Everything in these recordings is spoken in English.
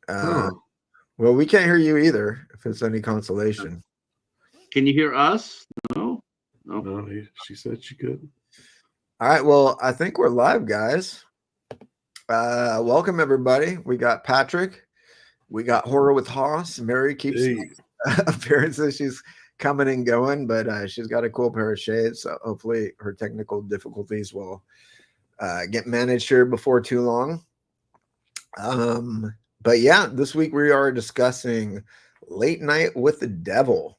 Uh, Huh. well, we can't hear you either, if it's any consolation. Can you hear us? No. No. No, she said she couldn't. All right, well, I think we're live, guys. Welcome, everybody. We got Patrick. We got Horror with Hoss. Mary keeps Hey, appearances. She's coming and going, but she's got a cool pair of shades. So hopefully her technical difficulties will get managed here before too long. But yeah, this week we are discussing Late Night with the Devil,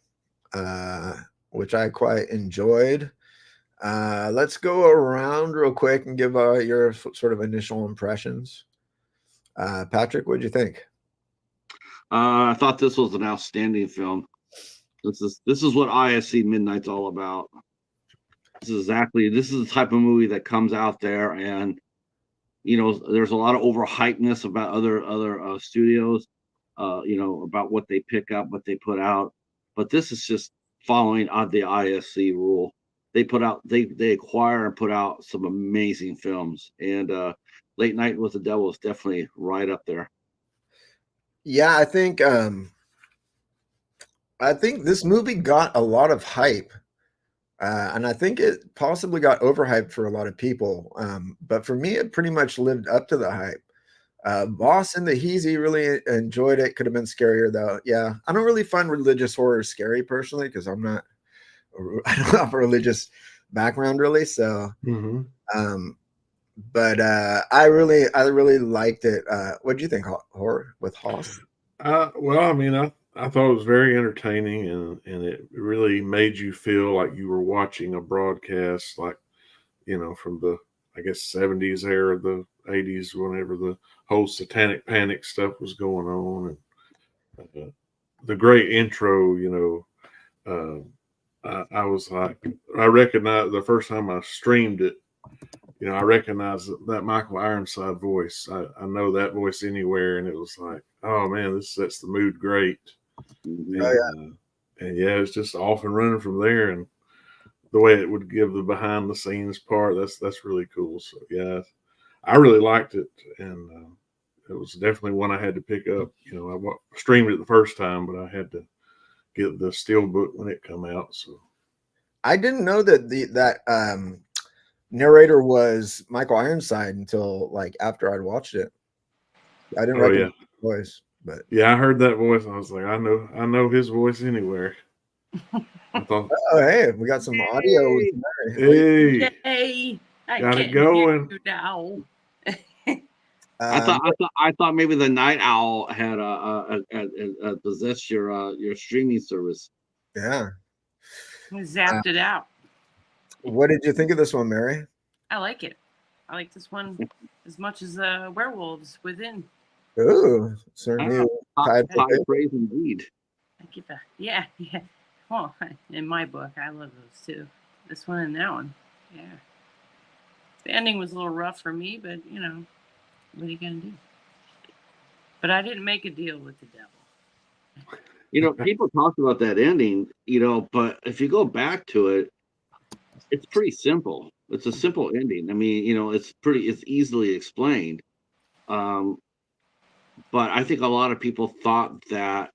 uh, which I quite enjoyed. Let's go around real quick and give your sort of initial impressions. Patrick, what'd you think? I thought this was an outstanding film. This is what IFC Midnight's all about. This is the type of movie that comes out there, and there's a lot of overhypeness about other studios, about what they pick up, what they put out. But this is just following the IFC rule. They acquire and put out some amazing films, and Late Night with the Devil is definitely right up there. Yeah, I think this movie got a lot of hype, and I think it possibly got overhyped for a lot of people. But for me, it pretty much lived up to the hype. Boss and the Heezy really enjoyed it. Could have been scarier though. Yeah, I don't really find religious horror scary personally because I don't have a religious background really. So, mm-hmm. um, but I really liked it. What do you think, horror with Hoss? Well, I mean, I thought it was very entertaining, and it really made you feel like you were watching a broadcast, like from the, I guess, 70s era, the 80s, whenever the whole satanic panic stuff was going on, and the great intro. I was like, I recognized the first time I streamed it. I recognized that Michael Ironside voice. I know that voice anywhere, and it was like, oh man, this sets the mood great. Mhm. Oh yeah. And yeah, it's just off and running from there, and the way it would give the behind the scenes part, that's really cool. So yeah, I really liked it, and it was definitely one I had to pick up. I streamed it the first time, but I had to get the steelbook when it come out. So I didn't know that that narrator was Michael Ironside until like after I'd watched it. I didn't oh yeah, recognize the voice, but yeah, I heard that voice. And I was like, I know his voice anywhere. I thought, oh hey, we got some audio with Yay! Mary. hey, Yay! I got it can't hear going. you now. Um, I thought maybe the night owl had possessed your streaming service. yeah. I zapped it out. What did you think of this one, Mary? I like it. I like this one as much as Werewolves Within. Ooh, certainly tied for High fifth. praise indeed. I give a yeah. Well, in my book, I love those two. This one and that one. Yeah. The ending was a little rough for me, but what are you gonna do? But I didn't make a deal with the devil. People talked about that ending, but if you go back to it, it's pretty simple. It's a simple ending. I mean, it's easily explained. Um, but I think a lot of people thought that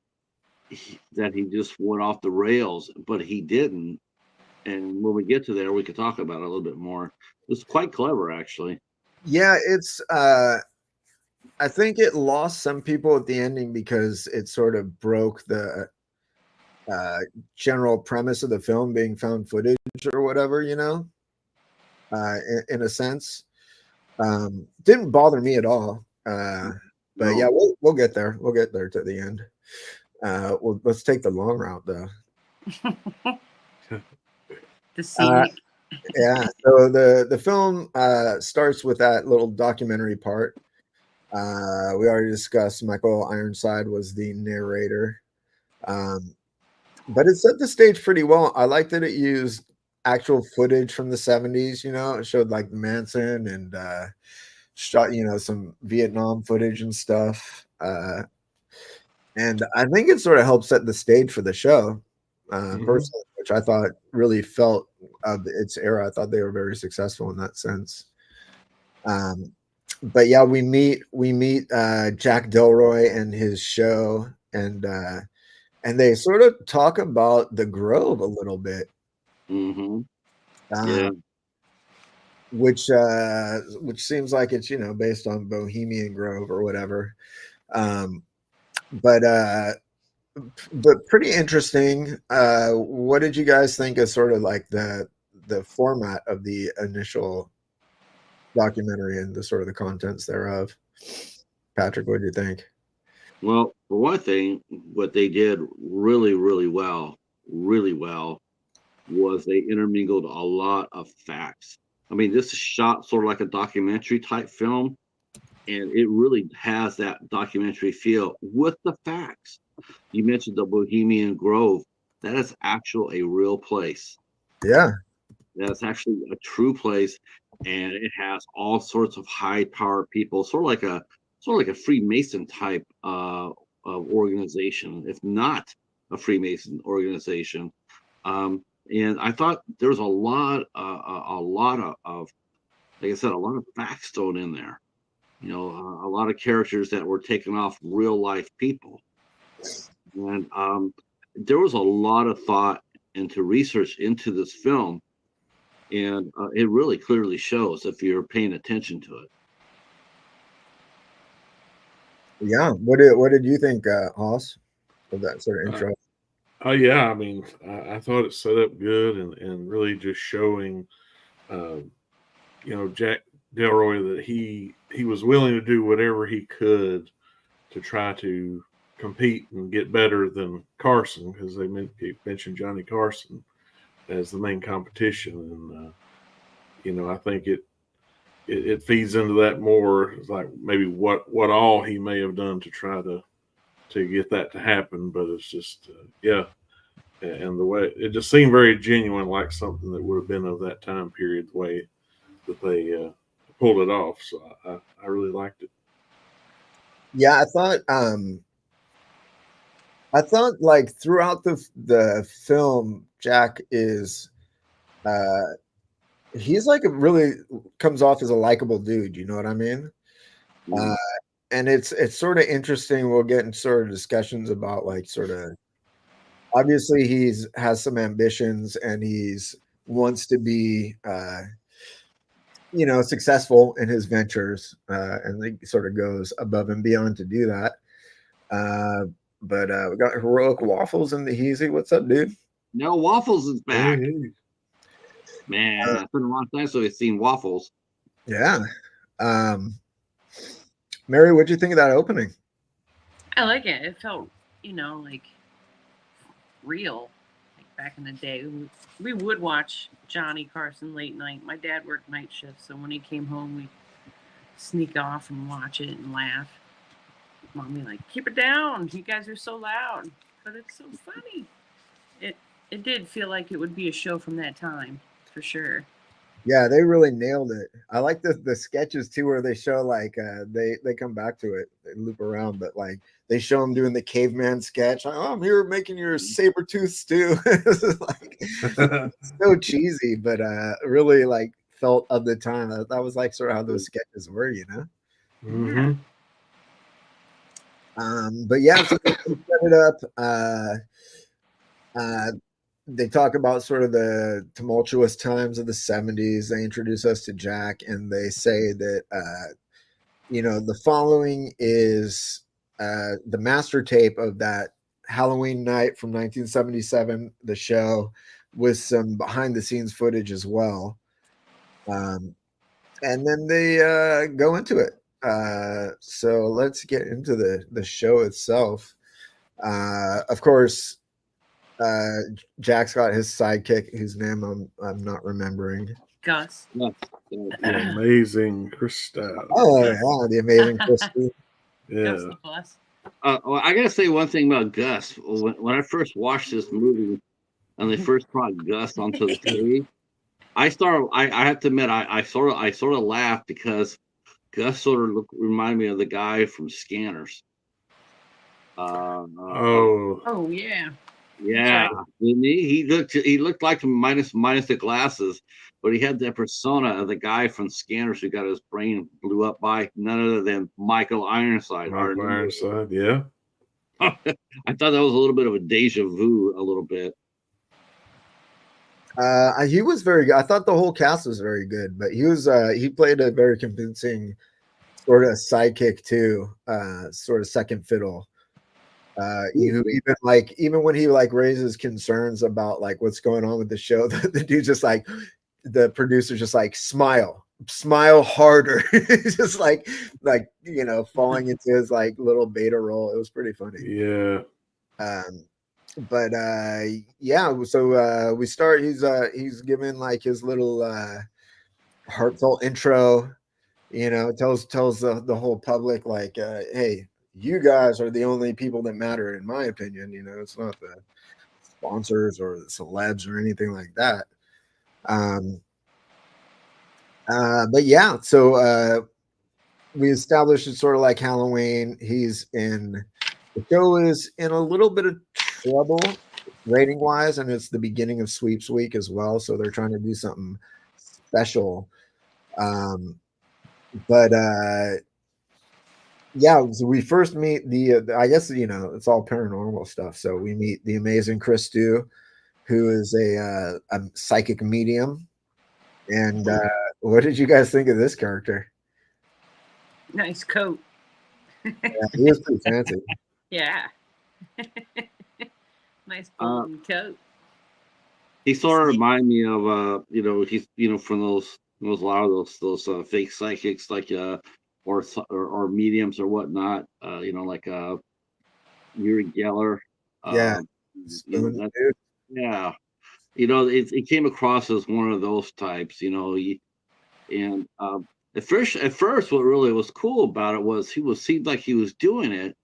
he just went off the rails, but he didn't. And when we get to there, we could talk about it a little bit more. It's quite clever, actually. Yeah, it's I think it lost some people at the ending because it sort of broke the general premise of the film being found footage or whatever, in a sense. Didn't bother me at all. But yeah, No. we'll get there. We'll get there to the end. Let's take the long route though. The scenic. Yeah. So the film starts with that little documentary part. We already discussed Michael Ironside was the narrator, but it set the stage pretty well. I liked that it used actual footage from the 70s. It showed like Manson and shot some Vietnam footage and stuff. And I think it sort of helped set the stage for the show, personally, which I thought really felt of its era. I thought they were very successful in that sense. but yeah, we meet Jack Delroy and his show, and they sort of talk about the Grove a little bit, Mm-hmm. uh, Yeah. which seems like it's based on Bohemian Grove or whatever. Um, but pretty interesting. What did you guys think of sort of like the format of the initial documentary and the sort of the contents thereof? Patrick, what did you think? Well, for one thing, what they did really well, was they intermingled a lot of facts. I mean, this is shot sort of like a documentary type film, and it really has that documentary feel with the facts. You mentioned the Bohemian Grove. That is actually a real place. Yeah, That's actually a true place, and it has all sorts of high power people, sort of like a Freemason type of organization, if not a Freemason organization. And I thought there was a lot of, like I said, a lot of facts thrown in there. You know, a lot of characters that were taken off real life people, and there was a lot of thought into research into this film, and it really clearly shows if you're paying attention to it. yeah. What did you think, Hoss, of that sort of Uh, intro? oh yeah, I mean, I thought it set up good and really just showing, um, Jack Delroy that he was willing to do whatever he could to try to compete and get better than Carson because he mentioned Johnny Carson as the main competition, and I think it feeds into that more. It's like maybe what all he may have done to try to get that to happen, but it's just yeah, and the way it just seemed very genuine, like something that would have been of that time period, the way that they pulled it off. So I really liked it. Yeah, I thought like throughout the film, Jack is uh he's like a really comes off as a likable dude, you know what I mean? Uh Mhm. and it's sort of interesting. We'll get in sort of discussions about like sort of obviously he's has some ambitions and he's wants to be successful in his ventures, and he sort of goes above and beyond to do that. Uh, but we got Heroic Waffles in the Heezy. What's up, dude? Now Waffles is Hey, back. hey. Man, it's been a long time since we've seen Waffles. Yeah. Um, Mary, what'd you think of that opening? I like it. It felt, like real. Like back in the day, we would watch Johnny Carson late night. My dad worked night shift, so when he came home, we'd sneak off and watch it and laugh. Mommy like, keep it down. You guys are so loud, but it's so funny. It it did feel like it would be a show from that time, for sure. Yeah, they really nailed it. I like the sketches too, where they show like they come back to it, they loop around, but like they show him doing the caveman sketch. Like, oh, I'm here making your saber tooth stew. It's like so cheesy, but really like felt of the time. That was like sort of how those sketches were, you know. Yeah. Mm-hmm. But yeah, so they set it up. Uh, they talk about sort of the tumultuous times of the 70s. They introduce us to Jack, and they say that the following is the master tape of that Halloween night from 1977, the show, with some behind the scenes footage as well. Um, and then they go into it. So let's get into the show itself. Of course, Jack's got his sidekick, whose name I'm not remembering. Gus. Yes. The amazing Krista. Oh yeah, the amazing Christy. Gus Yeah. the bus. Well, I gotta say one thing about Gus. When I first watched this movie and they first brought Gus onto the stage, I have to admit, I sort of laughed because Gus sort of reminded me of the guy from Scanners. Uh, uh, Oh, Oh yeah. Yeah, didn't he? He looked like him minus the glasses, but he had that persona of the guy from Scanners who got his brain blew up by none other than Michael Ironside. Michael Ironside, yeah. I thought that was a little bit of a deja vu, a little bit. He was very good. I thought the whole cast was very good, but he played a very convincing sort of sidekick too, sort of second fiddle. Even when he like raises concerns about like what's going on with the show, the dude just like the producer just like smile harder, just like falling into his like little beta role. It was pretty funny. Yeah. But yeah, so we start. He's giving like his little heartfelt intro. Tells the whole public like, hey, you guys are the only people that matter, in my opinion. It's not the sponsors or the celebs or anything like that. But yeah, so we established it's sort of like Halloween. The show is in a little bit of trouble rating wise, and it's the beginning of sweeps week as well. So they're trying to do something special. But yeah, so we first meet I guess it's all paranormal stuff. So we meet the amazing Chris Stew, who is a psychic medium. And what did you guys think of this character? Nice coat. Yeah, he was pretty fancy. Yeah. Nice golden coat. He sort of reminded me of he's from those a lot of those fake psychics like or mediums or whatnot. Like Uri Geller. Yeah. Yeah. It came across as one of those types. At first, what really was cool about it was seemed like he was doing it,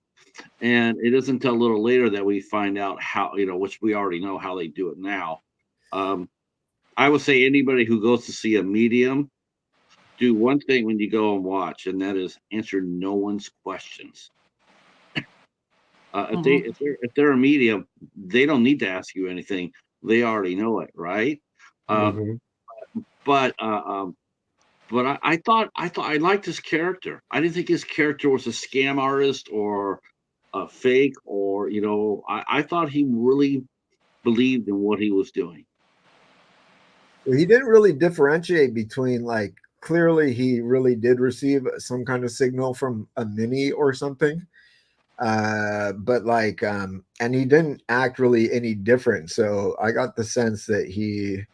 and it isn't until a little later that we find out how, which we already know how they do it now. I would say anybody who goes to see a medium, do one thing when you go and watch, and that is answer no one's questions. If they're a medium, they don't need to ask you anything; they already know it, right? But I thought I liked his character. I didn't think his character was a scam artist or a fake, or I thought he really believed in what he was doing. He didn't really differentiate between like clearly he really did receive some kind of signal from a mini or something. But like and he didn't act really any different. So I got the sense that he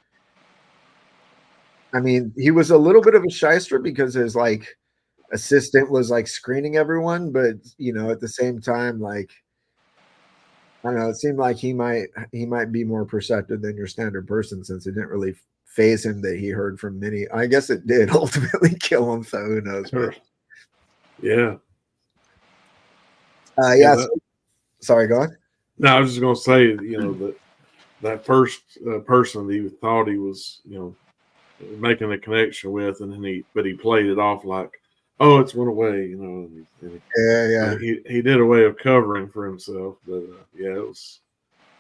was a little bit of a shyster because his like assistant was like screening everyone, but at the same time, like I don't know, it seemed like he might be more perceptive than your standard person since it didn't really phase him that he heard from Minnie. I guess it did ultimately kill him, so who knows? Yeah. Yeah. Sorry, go on. No, I was just going to say, that first person that he thought he was, making a connection with, and then he played it off like, oh, it's went away, Yeah. He did a way of covering for himself, but yeah, it was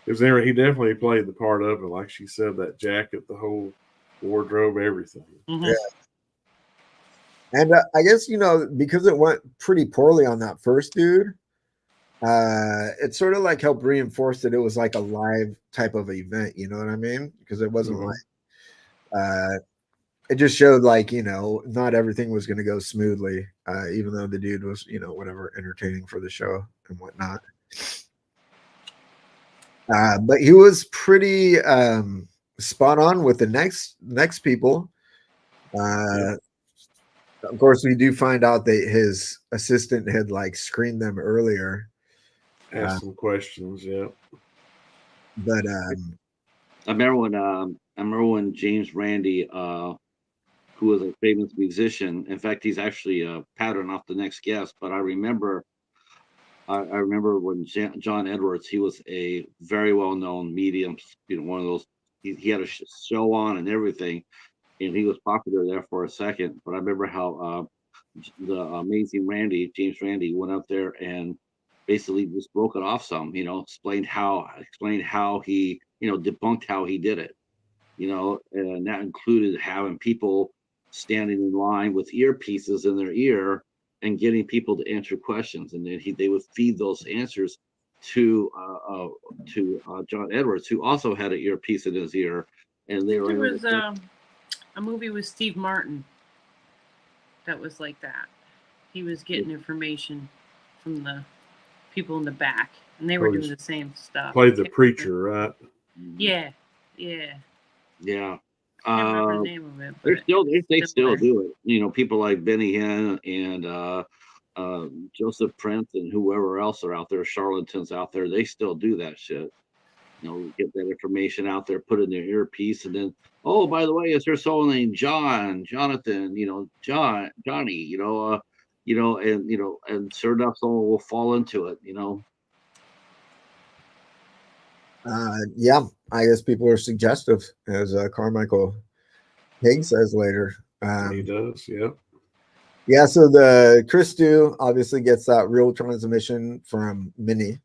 there. He definitely played the part of it, like she said, that jacket, the whole wardrobe, everything. Yeah. And I guess because it went pretty poorly on that first dude, it sort of like helped reinforce that it was like a live type of event. You know what I mean? Because it wasn't like it just showed like not everything was going to go smoothly, even though the dude was whatever entertaining for the show and whatnot. But he was pretty spot on with the next people. Of course, we do find out that his assistant had like screened them earlier. Asked some questions, yeah. But I remember when James Randi, who was a famous musician. In fact, he's actually a pattern off the next guest. But I remember when John Edwards, he was a very well-known medium. One of those. He had a show on and everything, and he was popular there for a second. But I remember how the amazing James Randi, went up there and basically just broke it off some, explained how he, debunked how he did it, and that included having people standing in line with earpieces in their ear and getting people to answer questions, and then they would feed those answers to John Edwards, who also had an earpiece in his ear, and they were. There was a movie with Steve Martin that was like that. He was getting information from the people in the back, and they were doing the same stuff. Played the preacher, right? Yeah. I can't remember the name of it. But they still do it. People like Benny Hinn and Joseph Prince and whoever else are out there, charlatans out there, they still do that shit. Get that information out there, put it in their earpiece, and then, oh, by the way, is there someone named Jonathan, Johnny, and sure enough, someone will fall into it, Yeah, I guess people are suggestive, as Carmichael Haig says later. He does, yeah. Yeah, so the Christu obviously gets that real transmission from Minnie.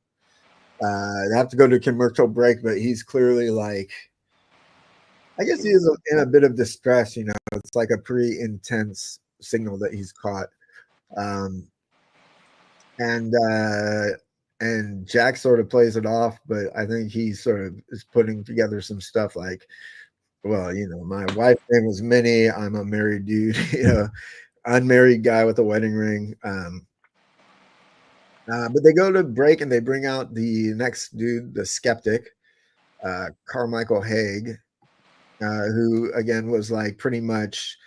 They have to go to a commercial break, but he's clearly like, I guess he is in a bit of distress, It's like a pretty intense signal that he's caught. And Jack sort of plays it off, but I think he sort of is putting together some stuff like, well, my wife's name was Minnie. I'm a married dude, unmarried guy with a wedding ring. But they go to break and they bring out the next dude, the skeptic, Carmichael Haig, who again was like pretty much.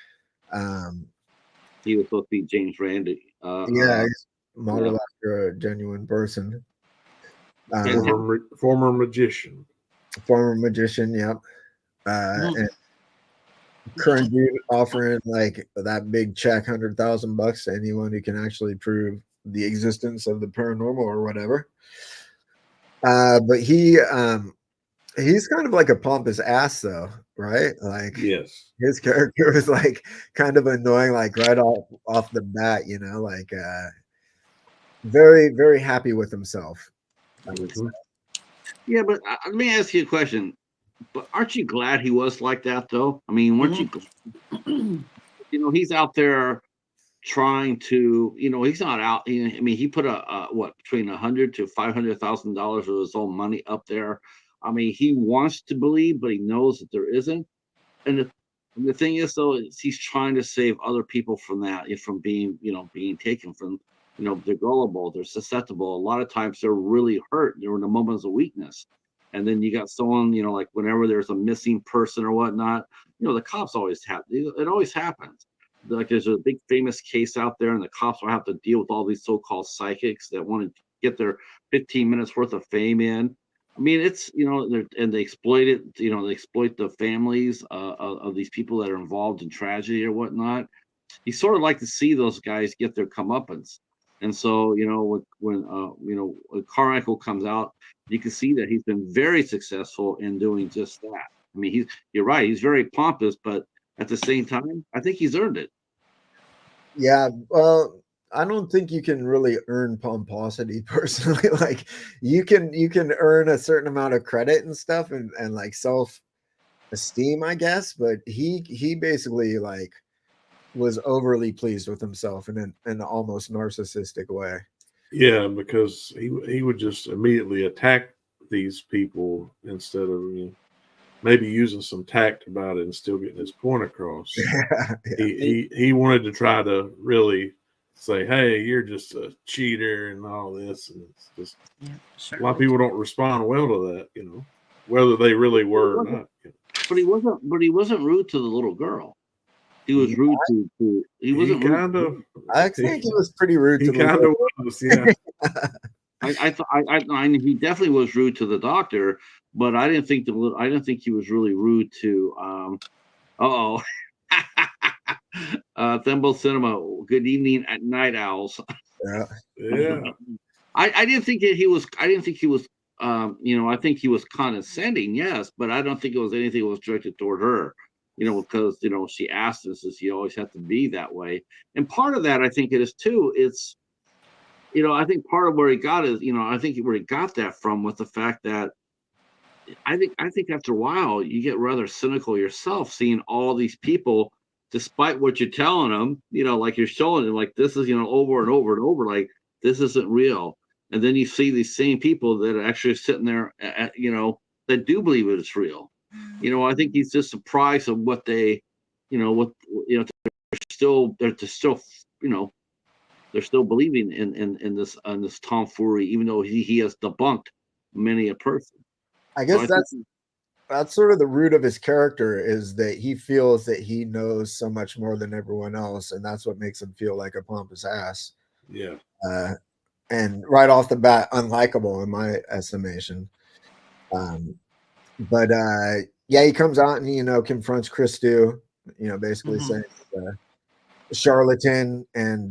He was supposed to be James Randi. He's modeled after a genuine person. Former magician. Yep. And current dude offering like that big check, $100,000 to anyone who can actually prove the existence of the paranormal or whatever. But he's kind of like a pompous ass though, right? Like, yes, his character is like kind of annoying, like right off the bat, like very, very happy with himself, I would say. Yeah, but let me ask you a question. But aren't you glad he was like that, though? I mean, weren't you? He's out there trying to. He's not out. I mean, he put between $100,000 to $500,000 of his own money up there. I mean, he wants to believe, but he knows that there isn't. And the thing is, though, is he's trying to save other people from that, from being taken from. They're gullible, they're susceptible. A lot of times they're really hurt. They're in the moments of weakness. And then you got someone, like whenever there's a missing person or whatnot, the cops always have. It always happens. Like there's a big famous case out there, and the cops will have to deal with all these so-called psychics that want to get their 15 minutes worth of fame in. I mean, it's and they exploit it. They exploit the families of these people that are involved in tragedy or whatnot. You sort of like to see those guys get their comeuppance. And so, when Carmichael comes out, you can see that he's been very successful in doing just that. I mean, you're right. He's very pompous, but at the same time, I think he's earned it. Yeah. Well, I don't think you can really earn pomposity personally. Like you can earn a certain amount of credit and stuff and like self-esteem, I guess. But he basically like was overly pleased with himself in an almost narcissistic way. Yeah, because he would just immediately attack these people instead of maybe using some tact about it and still getting his point across. Yeah. He wanted to try to really say, hey, you're just a cheater and all this, and it's just a lot of people don't respond well to that, whether they really were or not. But he wasn't rude to the little girl. He was rude to. He wasn't kind rude. of. I think he was pretty rude. He kind of was, yeah. I he definitely was rude to the doctor, but I didn't think he was really rude to. Thimble Cinema. Good evening at Night Owls. Yeah. I didn't think that he was. I didn't think he was. I think he was condescending, yes, but I don't think it was anything that was directed toward her. Because she asked us, as you always have to be that way. And part of that, I think it is too. It's I think part of where he got is, I think where he got that from was the fact that I think after a while you get rather cynical yourself, seeing all these people, despite what you're telling them, like you're showing them, like this is, over and over and over, like this isn't real. And then you see these same people that are actually sitting there, that do believe it's real. I think he's just surprised of what they, they're still, they're still believing in this tomfoolery, even though he has debunked many a person. I guess So that's sort of the root of his character, is that he feels that he knows so much more than everyone else, and that's what makes him feel like a pompous ass. Yeah. And right off the bat, unlikable in my estimation. But yeah, he comes out and confronts Christou, basically saying a charlatan, and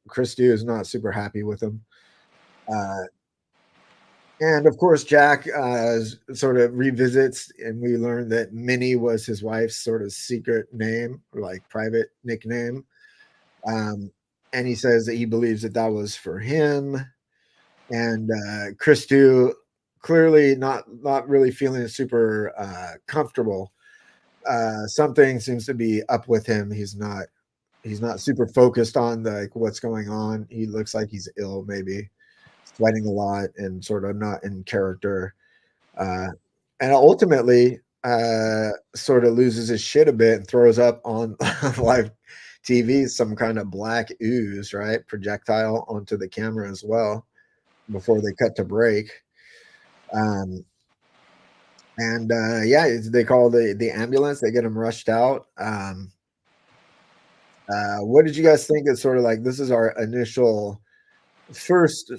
Christou is not super happy with him. And of course, Jack sort of revisits, and we learn that Minnie was his wife's sort of secret name, or like private nickname. And he says that he believes that was for him. And Christou, clearly not really feeling super comfortable. Something seems to be up with him. He's not super focused on what's going on. He looks like he's ill, maybe sweating a lot and sort of not in character, and ultimately sort of loses his shit a bit and throws up on live TV some kind of black ooze, right, projectile onto the camera as well before they cut to break. And yeah, they call the ambulance. They get him rushed out. What did you guys think? It's sort of like, this is our initial first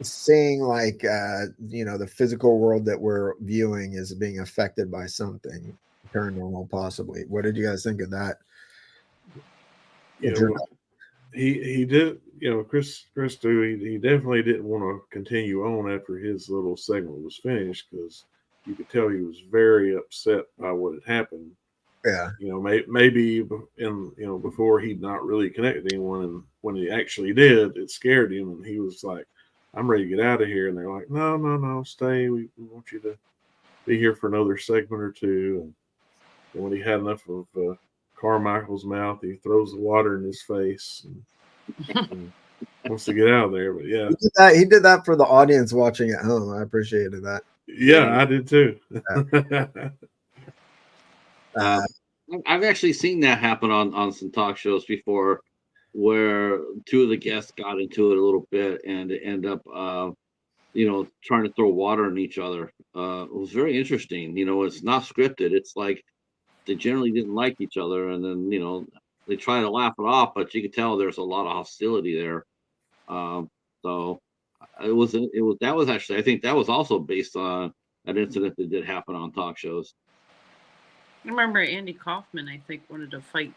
seeing the physical world that we're viewing is being affected by something paranormal, possibly. What did you guys think of that? He did, Christou, he definitely didn't want to continue on after his little segment was finished, because you could tell he was very upset by what had happened. Yeah. Maybe before he'd not really connected anyone, and when he actually did, it scared him, and he was like, I'm ready to get out of here. And they're like, no, stay. We want you to be here for another segment or two. And when he had enough of Carmichael's mouth, he throws the water in his face and wants to get out of there. But yeah, he did that for the audience watching at home. I appreciated that. Yeah, I did too. I've actually seen that happen on some talk shows before, where two of the guests got into it a little bit and end up, trying to throw water on each other. It was very interesting. It's not scripted. It's like they generally didn't like each other, and then they try to laugh it off, but you could tell there's a lot of hostility there. So that was actually, I think that was also based on an incident that did happen on talk shows. I remember Andy Kaufman, I think, wanted to fight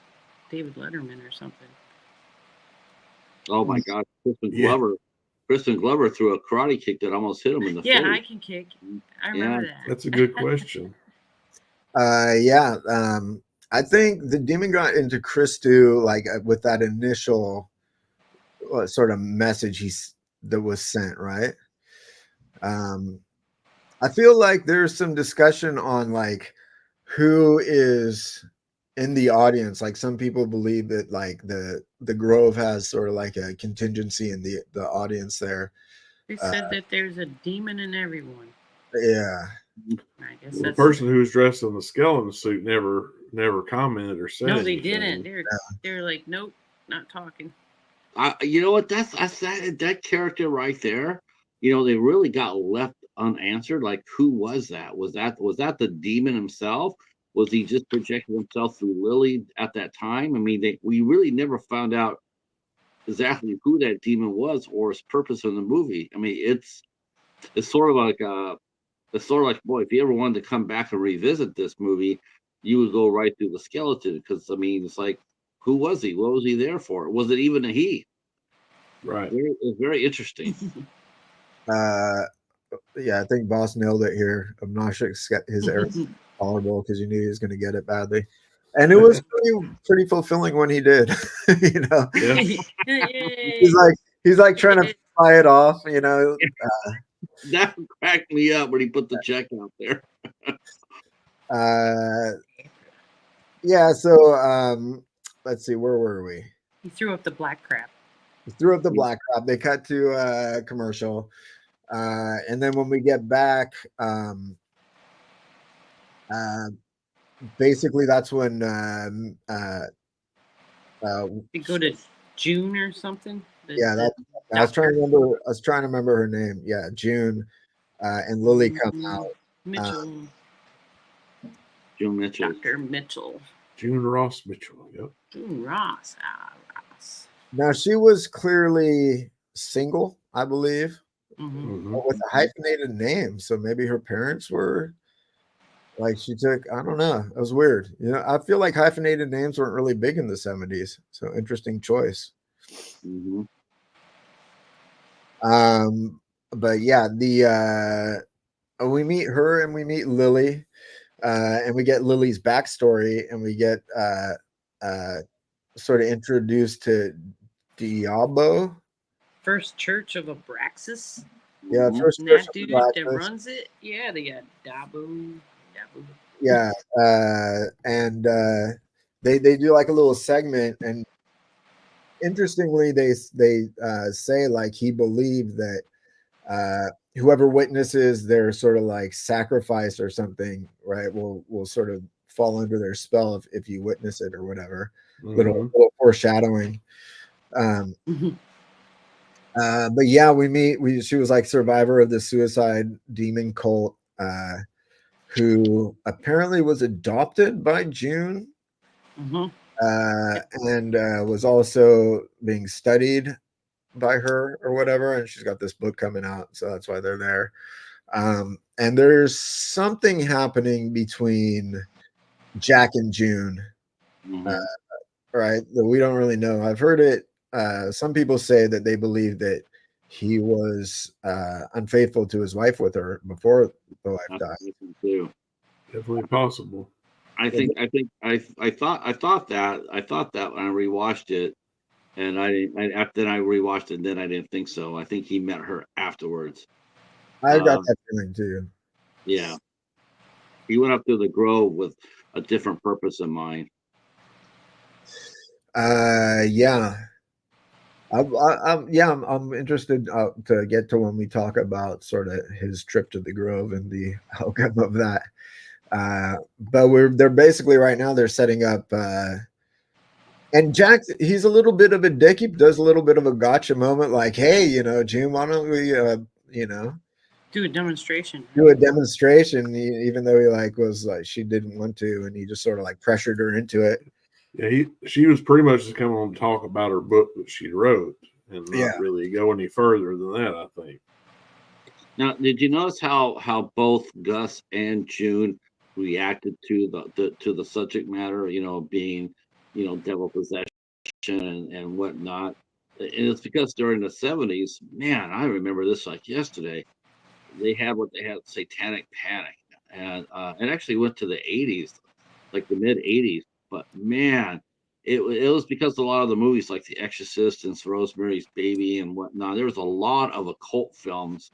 David Letterman or something. Oh my God, Crispin Glover threw a karate kick that almost hit him in the face. Yeah, I can kick. I remember that. That's a good question. Yeah. I think the demon got into Christou with that initial sort of message that was sent, right? I feel like there's some discussion on who is in the audience. Like, some people believe that the Grove has sort of a contingency in the audience there. They said that there's a demon in everyone. Yeah. I guess the person who was dressed in the skeleton suit never commented or said No, they anything. didn't. They were like, nope, not talking. You know what? That's that character right there. They really got left unanswered. Like, who was that? Was that the demon himself? Was he just projecting himself through Lily at that time? I mean, we really never found out exactly who that demon was or his purpose in the movie. I mean, it's sort of like boy, if you ever wanted to come back and revisit this movie, you would go right through the skeleton, because I mean, it's like, who was he? What was he there for? Was it even a he? Right. It's very interesting. Yeah, I think Boss nailed it here. Obnoxious, his air tolerable, because you knew he was going to get it badly. And it was pretty fulfilling when he did. You know, he's like trying to fly it off. You know, That cracked me up when he put the check out there. Yeah. So let's see, where were we? He threw up the black crap. He threw up the black crap. They cut to commercial, and then when we get back, basically that's when They go to June or something. I was trying to remember her name. Yeah, June, and Lily come out. Mitchell. June Mitchell. Dr. Mitchell. June Ross Mitchell. Yep. June Ross. Ross. Now she was clearly single, I believe, with a hyphenated name. So maybe her parents were like, she took, I don't know. It was weird. You know, I feel like hyphenated names weren't really big in the 70s. So interesting choice. But yeah, we meet her and we meet Lily, and we get Lily's backstory, and we get sort of introduced to Diabo. First Church of Abraxas. Yeah, First and Church that dude of that runs it. Yeah, they got Dabu. Yeah, and they do like a little segment, and interestingly, they say like he believed that whoever witnesses their sort of like sacrifice or something, right, will sort of fall under their spell if you witness it or whatever. Little foreshadowing. But yeah, she was like survivor of the suicide demon cult, who apparently was adopted by June, and was also being studied by her or whatever. And she's got this book coming out, so that's why they're there. And there's something happening between Jack and June, right, that we don't really know. I've heard it. Some people say that they believe that he was unfaithful to his wife with her before the wife died. Definitely possible. I thought that when I rewatched it, and then I rewatched it, and then I didn't think so. I think he met her afterwards. I got that feeling too. Yeah, he went up to the Grove with a different purpose in mind. Yeah. I'm interested to get to when we talk about sort of his trip to the Grove and the outcome of that. But they're basically right now they're setting up, and Jack, he's a little bit of a dick. He does a little bit of a gotcha moment, like, hey, you know, June, why don't we, do a demonstration? Even though he was like, she didn't want to, and he just sort of like pressured her into it. Yeah, she was pretty much just coming on to talk about her book that she wrote, and not really go any further than that, I think. Now, did you notice how both Gus and June reacted to the subject matter? You know, being, devil possession and whatnot. And it's because during the 70s, man, I remember this like yesterday. They had satanic panic, and it actually went to the 80s, like the mid 80s. But man, it was because a lot of the movies like The Exorcist and Rosemary's Baby and whatnot. There was a lot of occult films,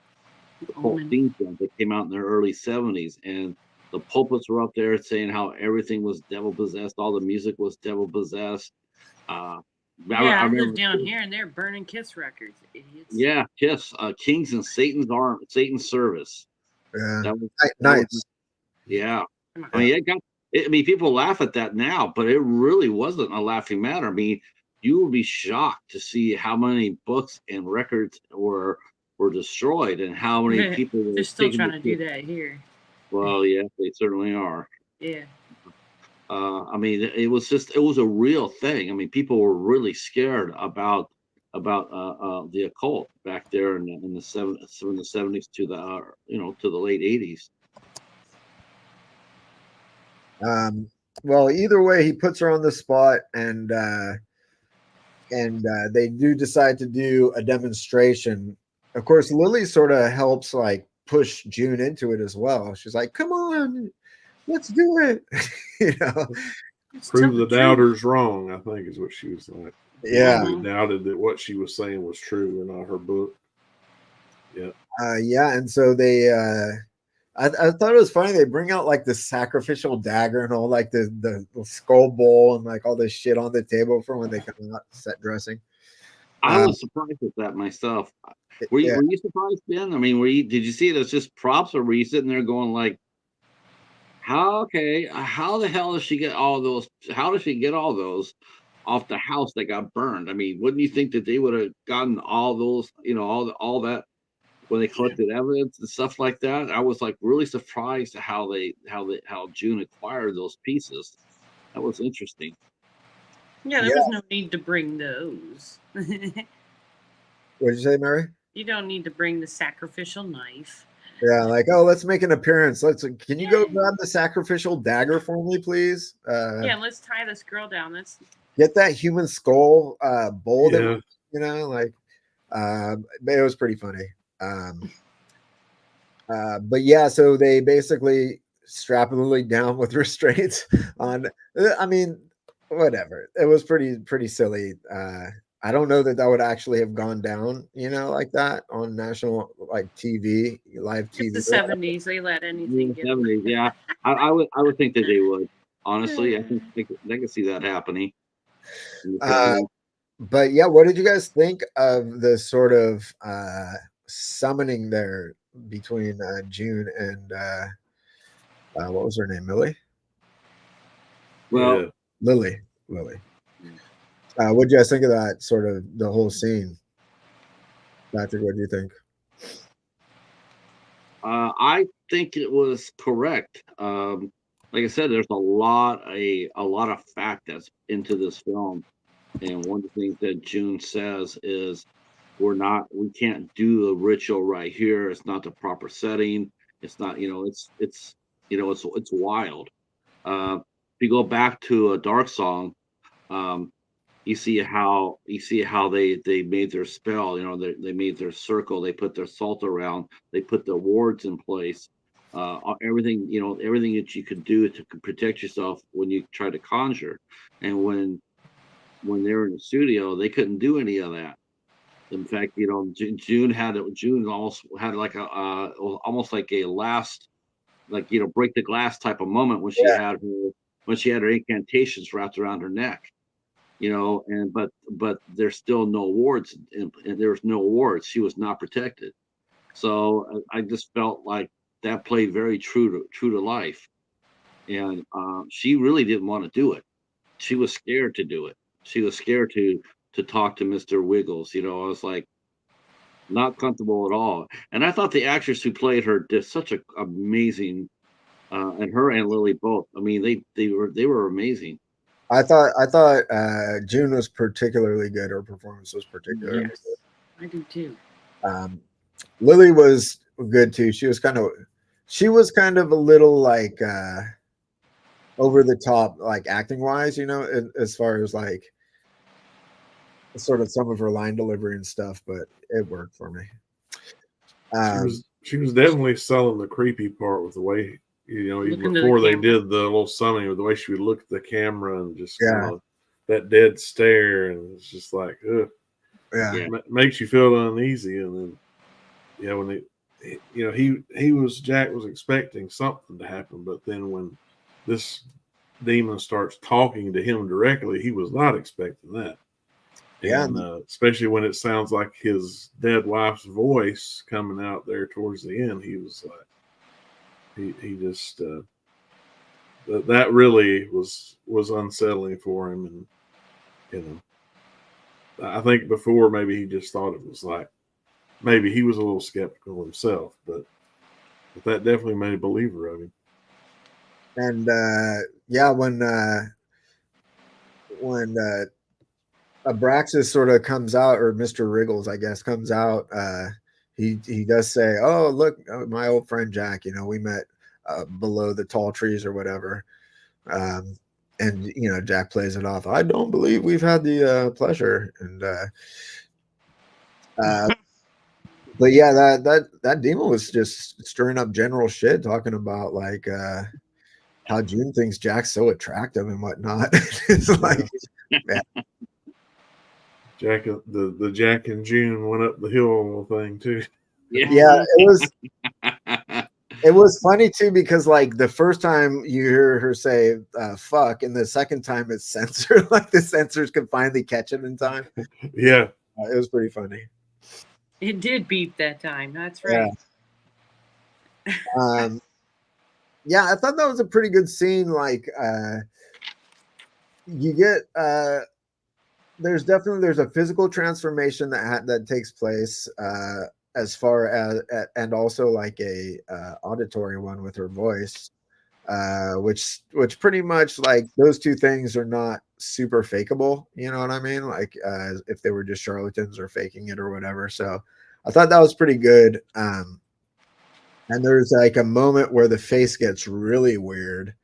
occult theme films that came out in the early 70s, and the pulpits were up there saying how everything was devil possessed, all the music was devil possessed. I live down here and they're burning Kiss records, idiots. Yeah, Kiss, Kings and Satan's Service. Yeah, that was nice. Yeah, I mean, people laugh at that now, but it really wasn't a laughing matter. I mean, you would be shocked to see how many books and records were destroyed, and how many people were. They're still trying to do that here. Well, yeah, they certainly are. Yeah. I mean, it was a real thing. I mean, people were really scared about the occult back there in the 70s to the late 80s. Well, either way, he puts her on the spot, and they do decide to do a demonstration. Of course, Lily sort of helps like push June into it as well. She's like, "Come on, let's do it," prove the doubters wrong, I think is what she was like. Yeah. They doubted that what she was saying was true and not her book. Yeah. Yeah, and so they I thought it was funny. They bring out like the sacrificial dagger and all like the skull bowl and like all this shit on the table for when they come out set dressing. I was surprised at that myself. Were you surprised, Ben? I mean, did you see it as just props, or were you sitting there going like, how the hell does she get all those? How does she get all those off the house that got burned? I mean, wouldn't you think that they would have gotten all those, all that when they collected evidence and stuff like that? I was like really surprised at how June acquired those pieces. That was interesting. Yeah, there was no need to bring those. What did you say, Mary? You don't need to bring the sacrificial knife. Yeah, like, oh, let's make an appearance. Can you go grab the sacrificial dagger for me, please? Yeah, let's tie this girl down. Let's get that human skull bowl. Yeah. Like, it was pretty funny. But yeah, so they basically strap Lily down with restraints on. I mean, whatever. It was pretty silly. I don't know that would actually have gone down, like that on national TV, live TV. It's the 70s. They let anything get. 70s, yeah. I would think that they would. Honestly, I think they could see that happening. But yeah, what did you guys think of the sort of summoning there between June and what was her name, Millie? Well, Lily. What do you guys think of that sort of the whole scene? Patrick, what do you think? I think it was correct. Like I said, there's a lot of fact that's into this film, and one of the things that June says is we can't do the ritual right here. It's not the proper setting. It's not, it's wild. If you go back to a Dark Song, you see how they made their spell. They made their circle. They put their salt around. They put the wards in place. Everything that you could do to protect yourself when you try to conjure. And when they were in the studio, they couldn't do any of that. In fact, June almost had like almost like a last, break the glass type of moment when she had her incantations wrapped around her neck. But there's still no wards, and there was no wards. She was not protected. So I just felt like that played very true to life, and she really didn't want to do it. She was scared to do it. She was scared to talk to Mr. Wiggles. I was like not comfortable at all. And I thought the actress who played her did such an amazing, and her and Lily both. I mean, they were amazing. I thought June was particularly good. Her performance was particularly good. I do too. Lily was good too. She was kind of a little like over the top, like acting wise, as far as like sort of some of her line delivery and stuff, but it worked for me. She was definitely selling the creepy part with the way, even Looking before they did the little summoning, with the way she would look at the camera and just that dead stare, and it's just like, ugh. Yeah. Makes you feel uneasy. And then, when Jack was expecting something to happen, but then when this demon starts talking to him directly, he was not expecting that. Yeah. And especially when it sounds like his dead wife's voice coming out there towards the end, he was like, he just that really was unsettling for him. And I think before maybe he just thought it was like, maybe he was a little skeptical himself, but that definitely made a believer of him. And when Abraxas sort of comes out, or Mr. Wriggles, I guess, comes out, he does say, "Oh, look, my old friend Jack. We met below the tall trees or whatever." And Jack plays it off. I don't believe we've had the pleasure. And but yeah, that demon was just stirring up general shit, talking about like how June thinks Jack's so attractive and whatnot. It's like, Jack, the Jack and June went up the hill thing too. yeah, it was funny too, because like the first time you hear her say fuck, and the second time it's censored, like the censors can finally catch it in time. Yeah. It was pretty funny. It did beep that time. That's right. Yeah. Yeah, I thought that was a pretty good scene. Like you get there's a physical transformation that takes place as far as and also like a auditory one with her voice, which pretty much like those two things are not super fakeable, you know what I mean? Like if they were just charlatans or faking it or whatever. So I thought that was pretty good. And there's like a moment where the face gets really weird.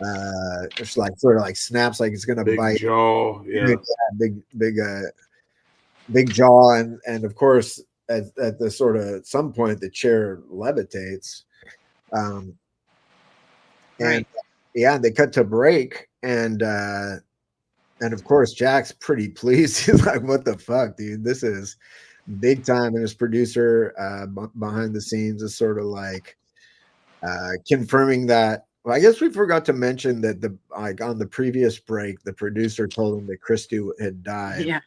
It's like sort of like snaps, like it's gonna big bite. Jaw, yeah, big jaw, and of course at the sort of at some point the chair levitates. And Right. yeah, they cut to break, and of course Jack's pretty pleased. He's like, "What the fuck, dude? This is big time." And his producer behind the scenes is sort of like confirming that. Well, I guess we forgot to mention that like on the previous break, the producer told him that Christy had died. Yeah.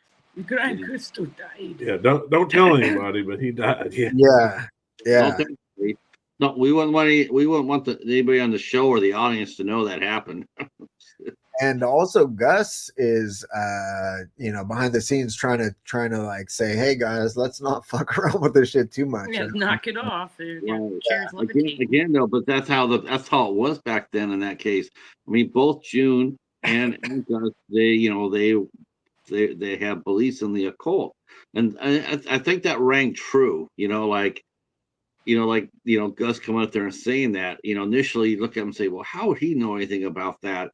Grand Crystal died. yeah. Don't tell anybody, but he died. Yeah, Yeah. No, we wouldn't want anybody on the show or the audience to know that happened. And also Gus is behind the scenes trying to like say, hey guys, let's not fuck around with this shit too much. Yeah, knock it off. Again though, but that's how it was back then in that case. I mean, both June and Gus, they have beliefs in the occult. And I think that rang true, Gus coming up there and saying that, initially you look at him and say, well, how would he know anything about that?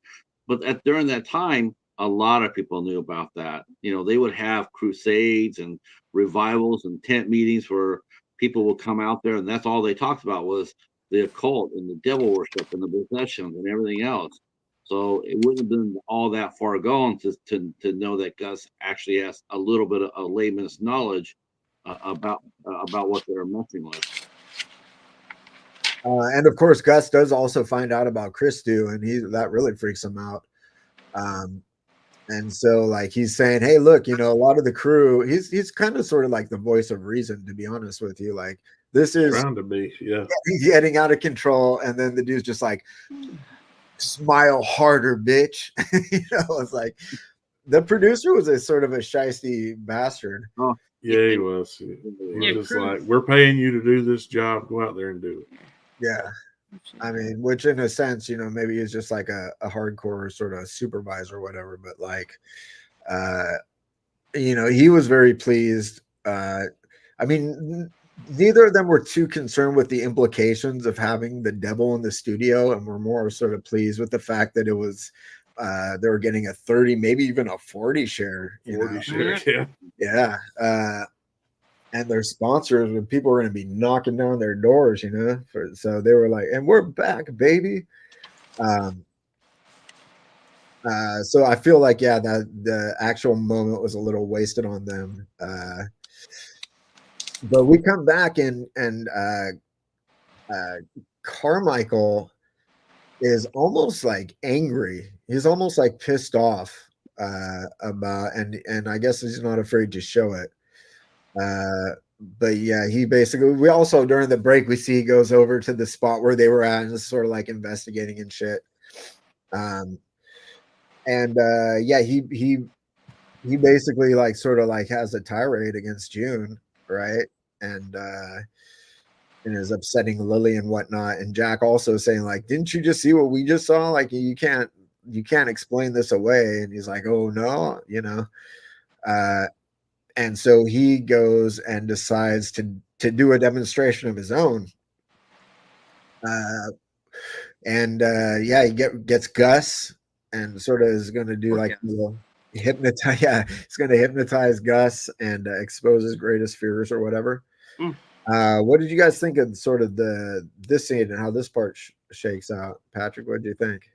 But during that time, a lot of people knew about that. They would have crusades and revivals and tent meetings where people would come out there, and that's all they talked about was the occult and the devil worship and the possessions and everything else. So it wouldn't have been all that far gone to know that Gus actually has a little bit of a layman's knowledge about what they're messing with. And of course, Gus does also find out about Christu, and that really freaks him out. And so, like, he's saying, "Hey, look, a lot of the crew." He's kind of sort of like the voice of reason, to be honest with you. Like, this is trying to be, yeah, getting out of control, and then the dude's just like, "Smile harder, bitch." It's like the producer was a sort of a shiesty bastard. Oh, yeah, he was. He was just like, "We're paying you to do this job. Go out there and do it." Yeah. I mean, which in a sense, maybe he's just like a hardcore sort of supervisor or whatever, but like, he was very pleased. I mean, neither of them were too concerned with the implications of having the devil in the studio, and were more sort of pleased with the fact that it was, they were getting a 30, maybe even a 40 share, 40 share, yeah. Yeah. And their sponsors, when people were going to be knocking down their doors, so they were like, and we're back, baby. So I feel like, yeah, that the actual moment was a little wasted on them. But we come back and Carmichael is almost like angry. He's almost like pissed off about, and I guess he's not afraid to show it. But yeah, we also during the break we see he goes over to the spot where they were at and is sort of like investigating and shit. Yeah, he basically like sort of like has a tirade against June, right? And is upsetting Lily and whatnot. And Jack also saying like, didn't you just see what we just saw? Like you can't explain this away. And he's like, oh no, and so he goes and decides to do a demonstration of his own. Yeah, he gets Gus and sort of is going to do like hypnotize. Yeah, he's going to hypnotize Gus and expose his greatest fears or whatever. What did you guys think of sort of this scene and how this part shakes out? Patrick, what did you think?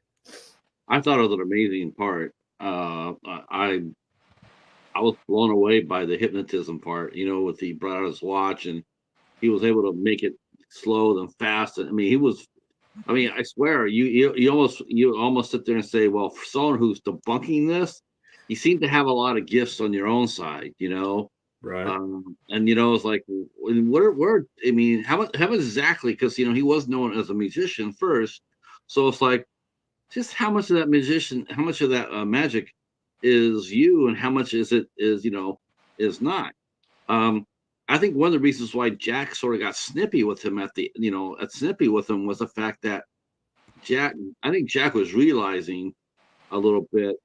I thought it was an amazing part. I was blown away by the hypnotism part. With he brought out his watch and he was able to make it slow then fast. I mean, he was. I mean, I swear, you almost sit there and say, well, for someone who's debunking this, you seem to have a lot of gifts on your own side. Right. And it's like, where? I mean, how much exactly? Because he was known as a musician first, so it's like, just how much of that how much of that magic is you, and how much is not. I think one of the reasons why Jack sort of got snippy with him was the fact that I think Jack was realizing a little bit,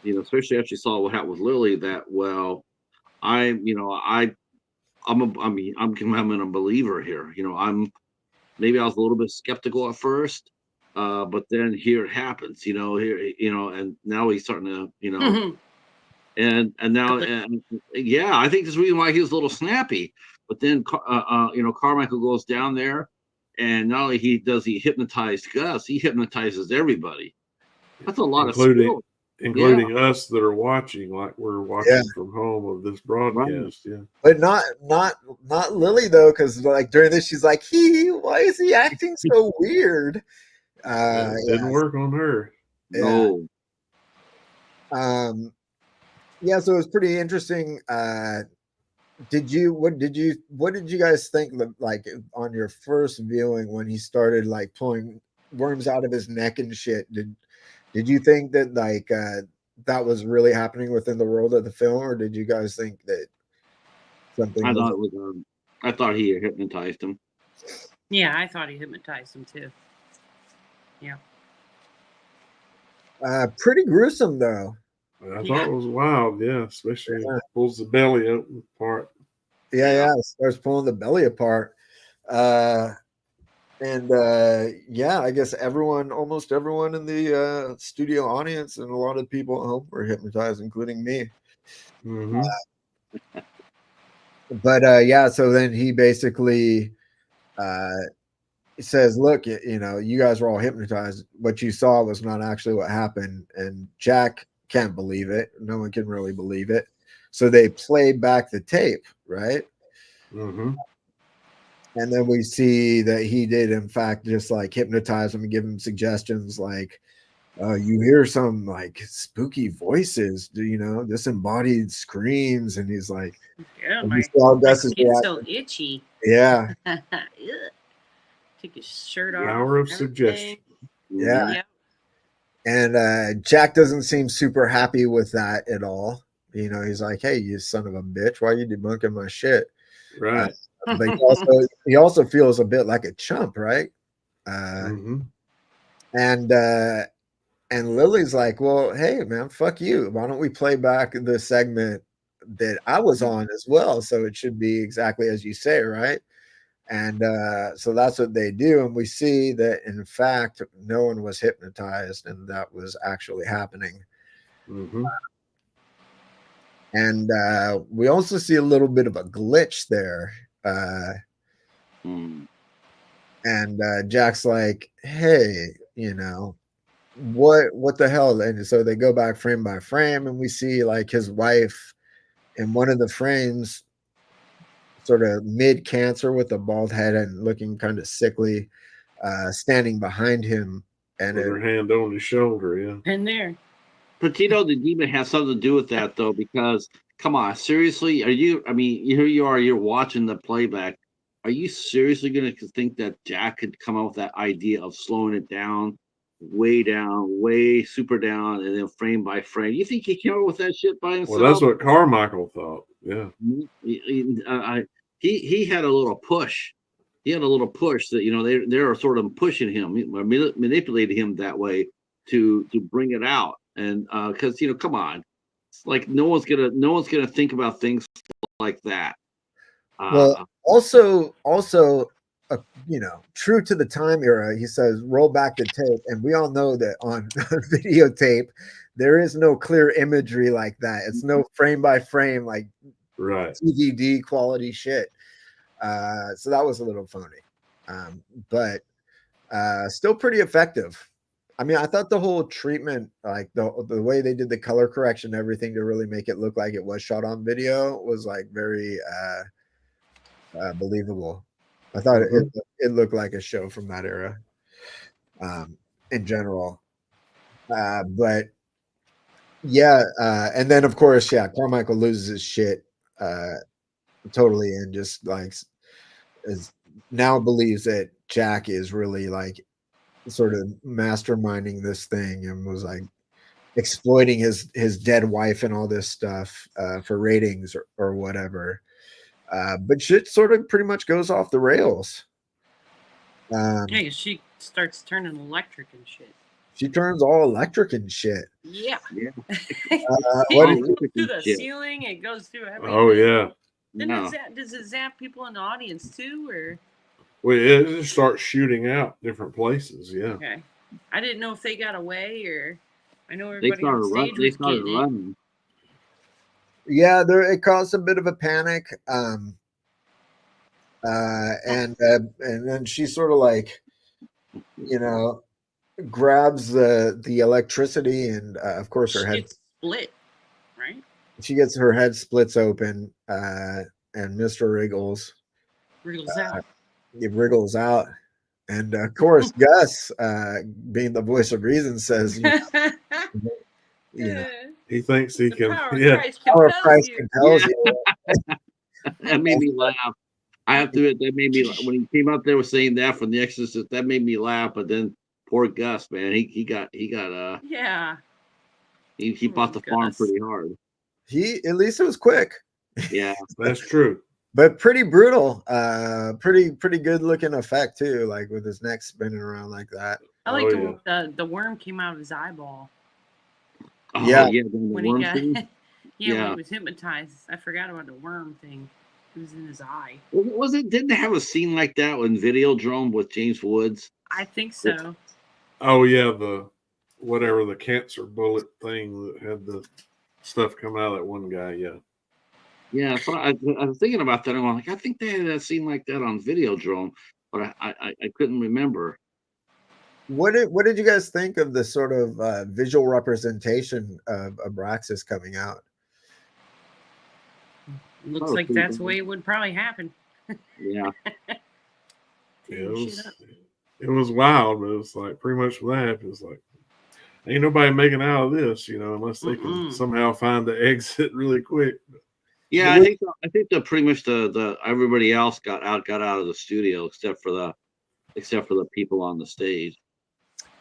especially after he saw what happened with Lily, that, well, I'm becoming a believer here. Maybe I was a little bit skeptical at first, but then here it happens, and now he's starting to, and now, yeah, I think that's the reason why he was a little snappy. But then, Carmichael goes down there, and not only he hypnotize Gus, he hypnotizes everybody. That's a lot of skill. Including us that are watching, like we're watching from home of this broadcast. Right. Yeah, but not Lily though, because like during this, she's like, why is he acting so weird? Didn't work on her. No. Yeah, so it was pretty interesting. What did you guys think, like, on your first viewing when he started like pulling worms out of his neck and shit? Did you think that like that was really happening within the world of the film, or did you guys think that something? I thought he hypnotized him. Yeah, I thought he hypnotized him too. Yeah. Pretty gruesome though. I thought it was wild, especially pulls the belly open part. Yeah, starts pulling the belly apart. And I guess almost everyone in the studio audience and a lot of people at home were hypnotized, including me. Mm-hmm. So then he basically says, look, you guys were all hypnotized. What you saw was not actually what happened. And Jack can't believe it. No one can really believe it. So they play back the tape, right? Mm-hmm. And then we see that he did, in fact, just like hypnotize him and give him suggestions like, you hear some like spooky voices, disembodied screams. And he's like, my skin's so itchy. Yeah. Take his shirt off. Power of suggestion. Yeah. And Jack doesn't seem super happy with that at all. He's like, hey, you son of a bitch, why are you debunking my shit? Right. But he also feels a bit like a chump, right? Mm-hmm. And Lily's like, well, hey man, fuck you. Why don't we play back the segment that I was on as well? So it should be exactly as you say, right? And so that's what they do. And we see that, in fact, no one was hypnotized, and that was actually happening. Mm-hmm. And we also see a little bit of a glitch there. And Jack's like, hey, what the hell? And so they go back frame by frame, and we see like his wife in one of the frames, sort of mid-cancer with a bald head and looking kind of sickly, standing behind him. And with her hand on his shoulder, And there. Petito the Demon has something to do with that, though, because, come on, seriously, here you are, you're watching the playback. Are you seriously going to think that Jack could come up with that idea of slowing it down, way super down, and then frame by frame? You think he came up with that shit by himself? Well, that's what Carmichael thought. Yeah. He had a little push. He had a little push that, they're sort of pushing him, manipulating him that way to bring it out. And because come on, it's like no one's gonna think about things like that. Well, also, true to the time era, he says, roll back the tape, and we all know that on videotape there is no clear imagery like that. It's no frame by frame, like right DVD quality shit. So that was a little phony, but still pretty effective. I mean, I thought the whole treatment, like the way they did the color correction, everything to really make it look like it was shot on video, was like very believable. I thought it looked like a show from that era, in general. But yeah, and then of course, yeah, Carmichael loses his shit totally, and just like is now believes that Jack is really like sort of masterminding this thing, and was like exploiting his dead wife and all this stuff for ratings or whatever. But shit sort of pretty much goes off the rails. Yeah, she starts turning electric and shit. She turns all electric and shit. Yeah. Yeah. What It did goes you- through the shit. ceiling. It goes through everything. Oh yeah. Then No. does it zap people in the audience too, or? Well, it just starts shooting out different places. Yeah. Okay. I didn't know if they got away, or I know They everybody started on running. stage They was started getting it. running. Yeah, it caused a bit of a panic. And then she sort of like, you know, grabs the electricity, and of course her She head, gets split, right? she gets her head splits open, and Mr. Wriggles Wriggles out. it wriggles out, and of course Gus, being the voice of reason, says, you know, He thinks he the can. power of Yeah. Christ power of compels Christ you. compels Yeah. you. That made me laugh. I have to admit, that made me when he came up there was saying that from The Exorcist. That made me laugh. But then poor Gus, man, he got Yeah. he bought the farm Gus. pretty hard. At least it was quick, Yeah. That's true. but pretty brutal. Pretty good looking effect too, like with his neck spinning around like that. I Oh, like the worm came out of his eyeball Oh Yeah. yeah, the when worm he got thing. when Yeah. he was hypnotized. I forgot about the worm thing. It was in his eye. Was it? Didn't they have a scene like that in Videodrome with James Woods? I think so. Oh yeah, the whatever the cancer bullet thing that had the stuff coming out of that one guy. Yeah. Yeah, so I was thinking about that. And I'm like, I think they had a scene like that on Videodrome, but I couldn't remember. What did you guys think of the sort of visual representation of Abraxas coming out? Looks Oh, like pretty that's the good. way it would probably happen. Yeah. It was wild, but it's like pretty much what happens. Like, ain't nobody making out of this, unless they can somehow find the exit really quick. Yeah, I think that pretty much the everybody else got out of the studio except for the people on the stage.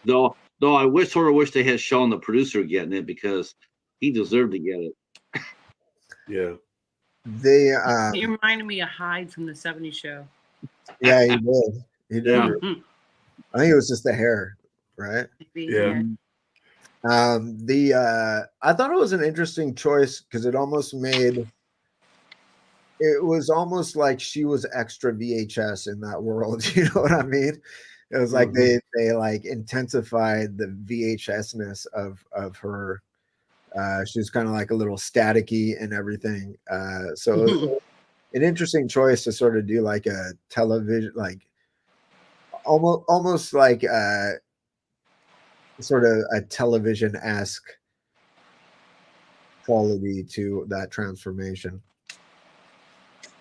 Though I sort of wish they had shown the producer getting it, because he deserved to get it. Yeah. They He reminded me of Hyde from the '70s show. yeah, he did. He did. Yeah. I think it was just the hair, right? Yeah. I thought it was an interesting choice because it was almost like she was extra VHS in that world. You know what I mean? It was like they like intensified the VHS-ness of her. She was kind of like a little staticky and everything. So it was an interesting choice to sort of do like a television, like almost like sort of a television-esque quality to that transformation.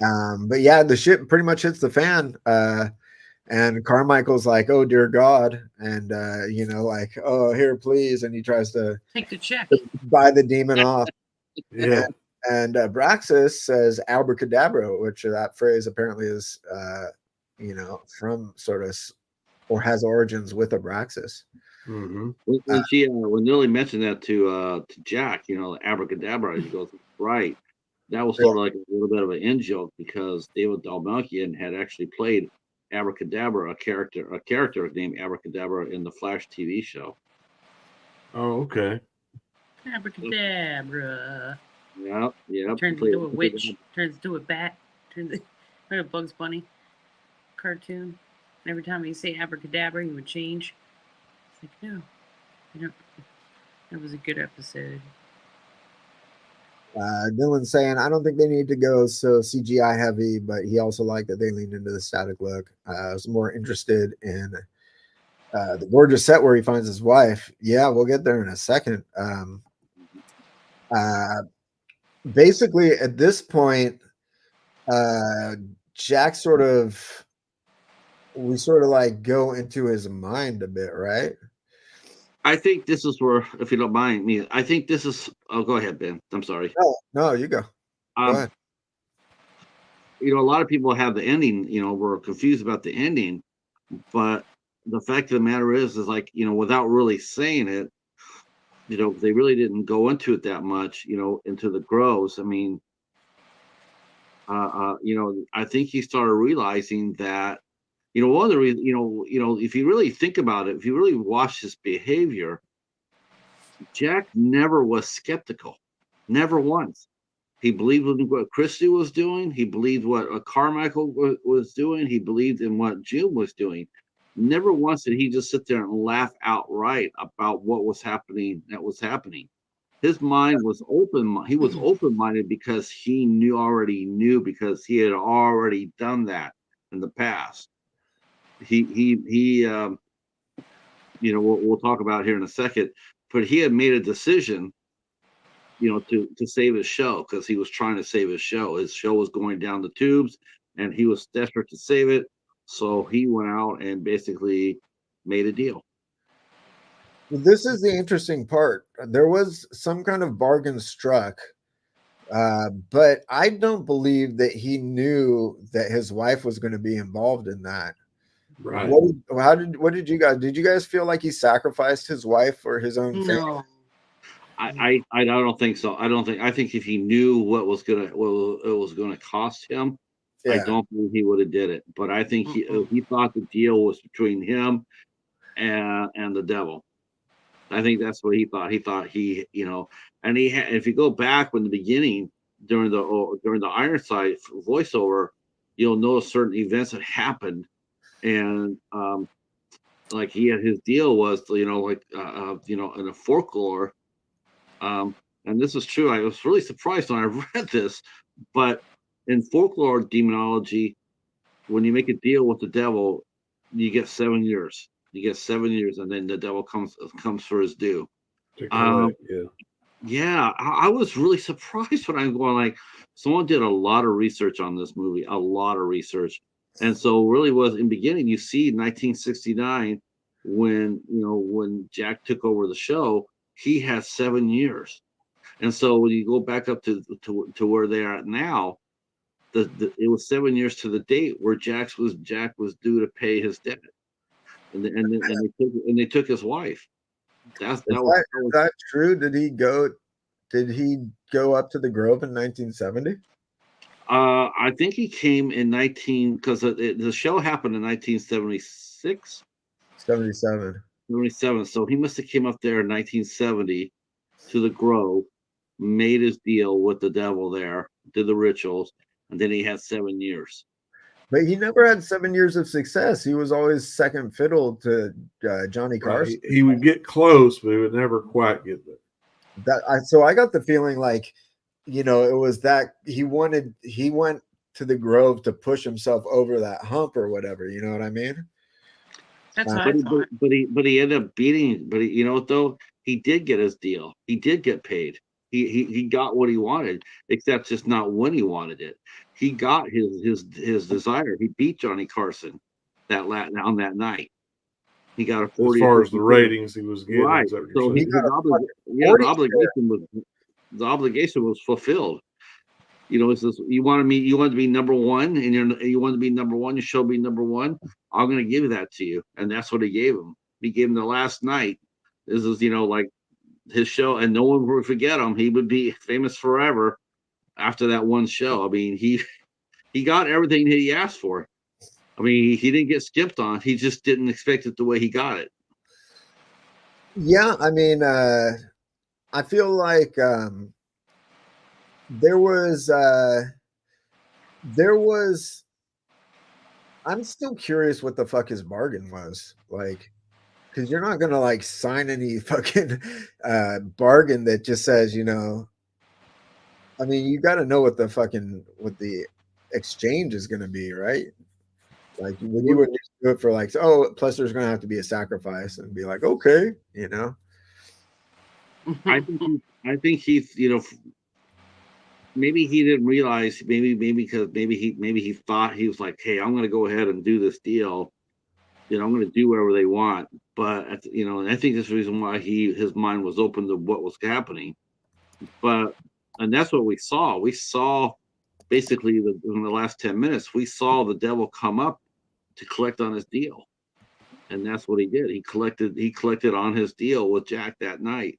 But yeah, the shit pretty much hits the fan. And Carmichael's like, "Oh dear God," and like, "Oh, here, please," and he tries to take the check, buy the demon off. Yeah. And Braxis says "abracadabra," which that phrase apparently is, from sort of, or has origins with Abraxas. Mm-hmm. When Lily mentioned that to Jack, abracadabra, he goes, right. That was sort of like a little bit of an in joke, because David Dalmalkian had actually played Abracadabra, a character named Abracadabra in the Flash TV show. Oh, okay. Abracadabra. Yeah. Turns into a witch. Turns into a bat. Turns into a Bugs Bunny cartoon. And every time he say abracadabra, he would change. It's like, no, I don't. That was a good episode. Dylan's saying, I don't think they need to go so CGI heavy, but he also liked that they leaned into the static look. I was more interested in the gorgeous set where he finds his wife. Yeah, we'll get there in a second. Basically, at this point, Jack we sort of like go into his mind a bit, right? I think this is where, if you don't mind me, I think this is. Oh, go ahead, Ben. I'm sorry. No, you go. Go ahead. A lot of people have the ending. Were confused about the ending, but the fact of the matter is like, without really saying it, they really didn't go into it that much. Into the groves. I mean, I think he started realizing that. One of the reasons, if you really think about it, if you really watch his behavior, Jack never was skeptical, never once. He believed in what Christy was doing. He believed what Carmichael was doing. He believed in what June was doing. Never once did he just sit there and laugh outright about what was happening. His mind was open. He was open-minded because he already knew, because he had already done that in the past. We'll talk about here in a second, but he had made a decision, to save his show, because he was trying to save his show. His show was going down the tubes, and he was desperate to save it. So he went out and basically made a deal. This is the interesting part. There was some kind of bargain struck, but I don't believe that he knew that his wife was going to be involved in that. Right. What did you guys feel like he sacrificed his wife for his own family? No. I don't think so. I think if he knew what it was gonna cost him, Yeah. I don't believe he would have did it. But I think he thought the deal was between him and the devil. I think that's what he thought. He thought and if you go back in the beginning during the Ironside voiceover, you'll notice certain events that happened, and like he had, his deal was, in a folklore. And this is true. I was really surprised when I read this, but in folklore demonology, when you make a deal with the devil, you get 7 years. You get 7 years, and then the devil comes for his due. To collect, Yeah, I was really surprised when I'm going, like, someone did a lot of research on this movie, a lot of research. And so really was, in beginning, you see 1969, when Jack took over the show, he had 7 years. And so when you go back up to where they are at now, it was 7 years to the date where Jack was due to pay his debt, and they took his wife. Is that true? Did he go up to the Grove in 1970? I think he came in because the show happened in 1976. 77. 77. So he must have came up there in 1970 to the Grove, made his deal with the devil there, did the rituals, and then he had 7 years. But he never had 7 years of success. He was always second fiddle to Johnny Carson. Right. He would get close, but he would never quite get there. So I got the feeling like, it was that he went to the Grove to push himself over that hump or whatever. You know what I mean? That's what I thought. But he ended up beating. But you know what though? He did get his deal. He did get paid. He got what he wanted, except just not when he wanted it. He got his desire. He beat Johnny Carson on that night. He got a 40. As far as the ratings he was getting, right? So the obligation was fulfilled. It says, you want to be number one, and you want to be number one. You show me number one. I'm going to give that to you, and that's what he gave him. He gave him the last night. This is like his show, and no one would forget him. He would be famous forever after that one show. I mean, he got everything that he asked for. I mean, he didn't get skipped on. He just didn't expect it the way he got it. Yeah, I mean, I feel like there was. I'm still curious what the fuck his bargain was like. Because you're not gonna like sign any fucking bargain that just says, I mean, you got to know what the exchange is going to be, right? Like, you wouldn't just do it for like, oh, plus there's going to have to be a sacrifice, and be like, okay, you know. I think he's, maybe he didn't realize, maybe because maybe he thought, he was like, hey, I'm going to go ahead and do this deal. I'm going to do whatever they want. But and I think that's the reason why his mind was open to what was happening. And that's what we saw. We saw basically in the last 10 minutes, we saw the devil come up to collect on his deal. And that's what he did. He collected on his deal with Jack that night.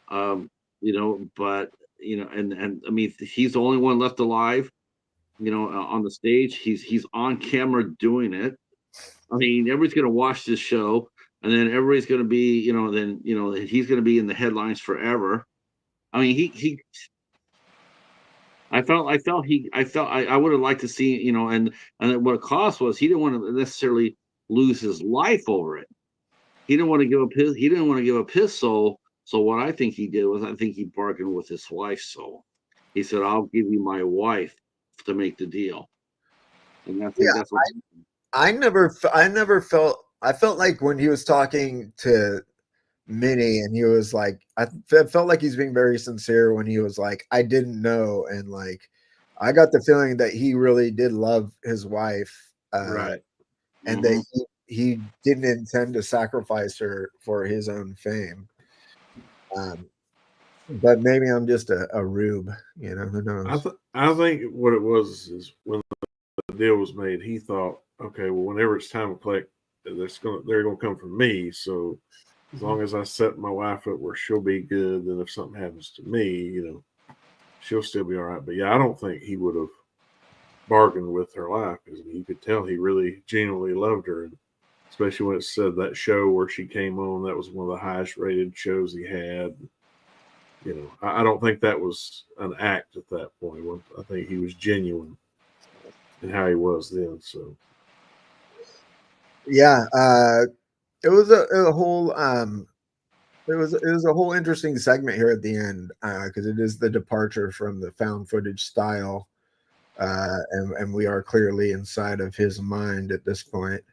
But and I mean, he's the only one left alive, on the stage. He's on camera doing it. I mean, everybody's going to watch this show, and then everybody's going to be, he's going to be in the headlines forever. I mean, I would have liked to see, and what it cost was, he didn't want to necessarily lose his life over it. He didn't want to give up his soul. So what I think he did was, I think he bargained with his wife's soul. He said, I'll give you my wife to make the deal. And I think that's what I never felt, I felt like when he was talking to Minnie, and he was like, I felt like he's being very sincere when he was like, I didn't know. And like, I got the feeling that he really did love his wife. right. And that he didn't intend to sacrifice her for his own fame. But maybe I'm just a rube, who knows? I think what it was is, when the deal was made, he thought, okay, well, whenever it's time to collect, they're gonna come from me. So as long as I set my wife up where she'll be good, then if something happens to me, she'll still be all right. But yeah, I don't think he would have bargained with her life, because you could tell he really genuinely loved her. And especially when it said that show where she came on, that was one of the highest rated shows he had. I don't think that was an act at that point. I think he was genuine in how he was then. So yeah, it was a whole it was a whole interesting segment here at the end, because it is the departure from the found footage style, and we are clearly inside of his mind at this point.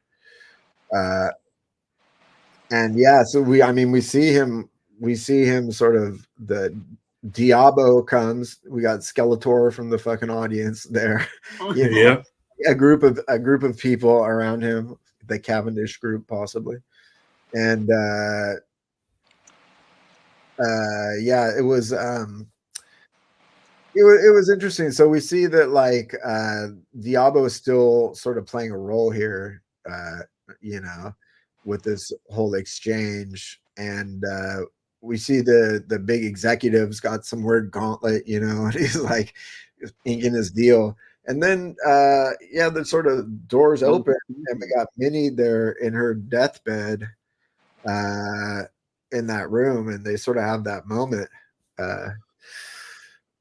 And yeah, so we see him sort of, the Diabo comes. We got Skeletor from the fucking audience there. yeah, a group of people around him, the Cavendish group possibly. And yeah, it was interesting. So we see that, like, Diabo is still sort of playing a role here, with this whole exchange. And we see the big executives got some word gauntlet, and he's like inking his deal. And then the sort of doors open, and we got Minnie there in her deathbed, in that room, and they sort of have that moment.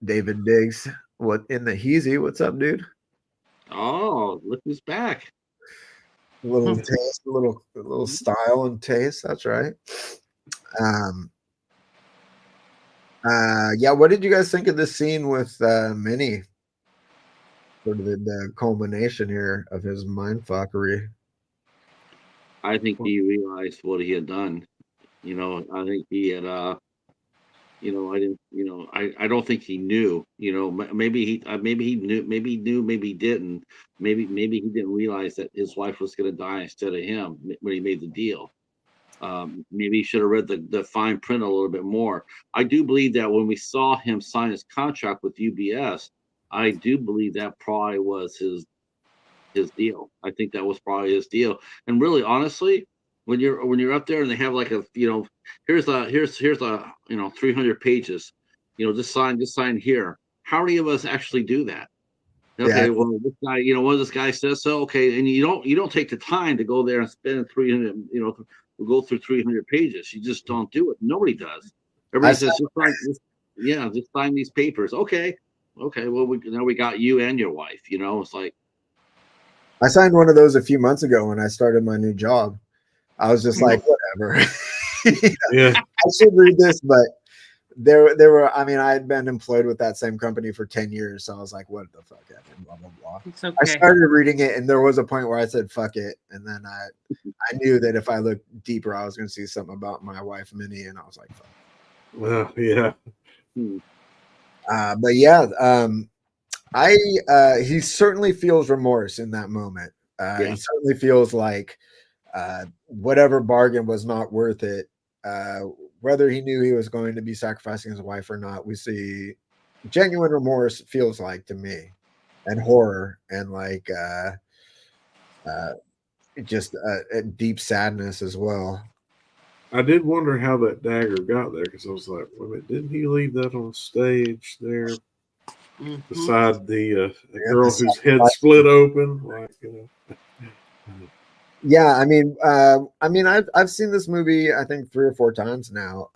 David Diggs, what in the heezy? What's up, dude? Oh, look who's back. A little taste, a little style and taste. That's right. Yeah, what did you guys think of this scene with Minnie? Sort of the culmination here of his mindfuckery. I think he realized what he had done. I think he had I don't think he knew. Maybe he knew, maybe he knew, maybe he didn't. Maybe he didn't realize that his wife was going to die instead of him when he made the deal. Maybe he should have read the fine print a little bit more. I do believe that when we saw him sign his contract with UBS, I do believe that probably was his deal. I think that was probably his deal. And really, honestly, when you're up there and they have like a, here's a 300 pages, just sign here. How many of us actually do that? Okay, yeah. Well, this guy, one of this guy says so. Okay, and you don't take the time to go there and spend 300, go through 300 pages. You just don't do it. Nobody does. Everybody says, just sign these papers. Okay. Well, now we got you and your wife. It's like, I signed one of those a few months ago when I started my new job. I was just like, whatever. Yeah, I should read this, but there were. I mean, I had been employed with that same company for 10 years, so I was like, what the fuck, Evan, blah blah blah. It's I okay. started reading it, and there was a point where I said, fuck it, and then I knew that if I looked deeper, I was going to see something about my wife Minnie, and I was like, fuck. Well, yeah. But yeah, he certainly feels remorse in that moment. He certainly feels like whatever bargain was not worth it. Whether he knew he was going to be sacrificing his wife or not, we see genuine remorse, feels like to me, and horror, and like just a deep sadness as well. I did wonder how that dagger got there, because I was like, wait a minute, didn't he leave that on stage there beside the girl whose head split open? Like, Yeah, I mean, I've seen this movie I think 3 or 4 times now.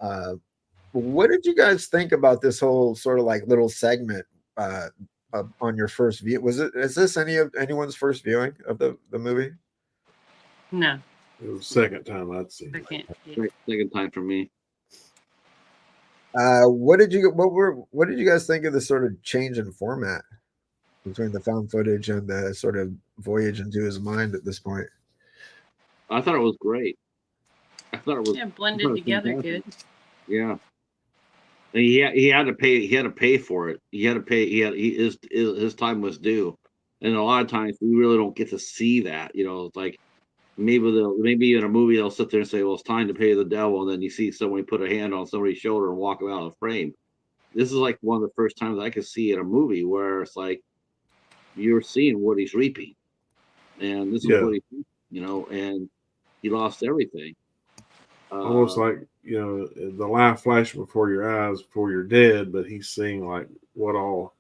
What did you guys think about this whole sort of like little segment on your first view? Is this anyone's first viewing of the movie? No. it was the second time I'd seen Second. Second time for me. What did you guys think of the sort of change in format between the found footage and the sort of voyage into his mind at this point? I thought it was great. I thought it was blended together fantastic. good. Yeah. And he had to pay. He had to pay for it. He had to pay. His time was due, and a lot of times we really don't get to see that. It's like maybe in a movie they'll sit there and say, "Well, it's time to pay the devil," and then you see somebody put a hand on somebody's shoulder and walk out of the frame. This is like one of the first times I could see in a movie where it's like you're seeing what he's reaping, and this is what and he lost everything. Almost like, the life flashing before your eyes before you're dead, but he's seeing like what all,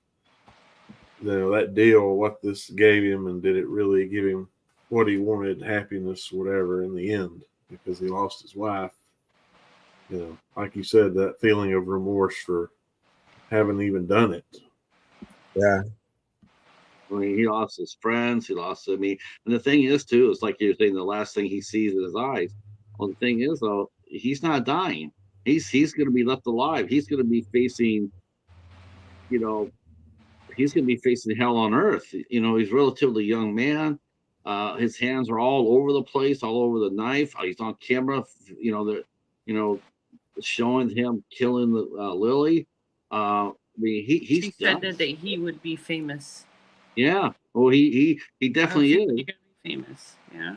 that deal, what this gave him, and did it really give him what he wanted, happiness, whatever, in the end, because he lost his wife. Like you said, that feeling of remorse for having even done it. Yeah. I mean, he lost his friends. He lost. I mean, and the thing is, too, it's like you're saying, the last thing he sees in his eyes. Well, the thing is, though, he's not dying. He's going to be left alive. He's going to be facing, he's going to be facing hell on earth. He's a relatively young man. His hands are all over the place, all over the knife. He's on camera. Showing him killing the Lily. I mean, he said that he would be famous. Yeah. Well, he definitely is. He's gonna be famous. Yeah.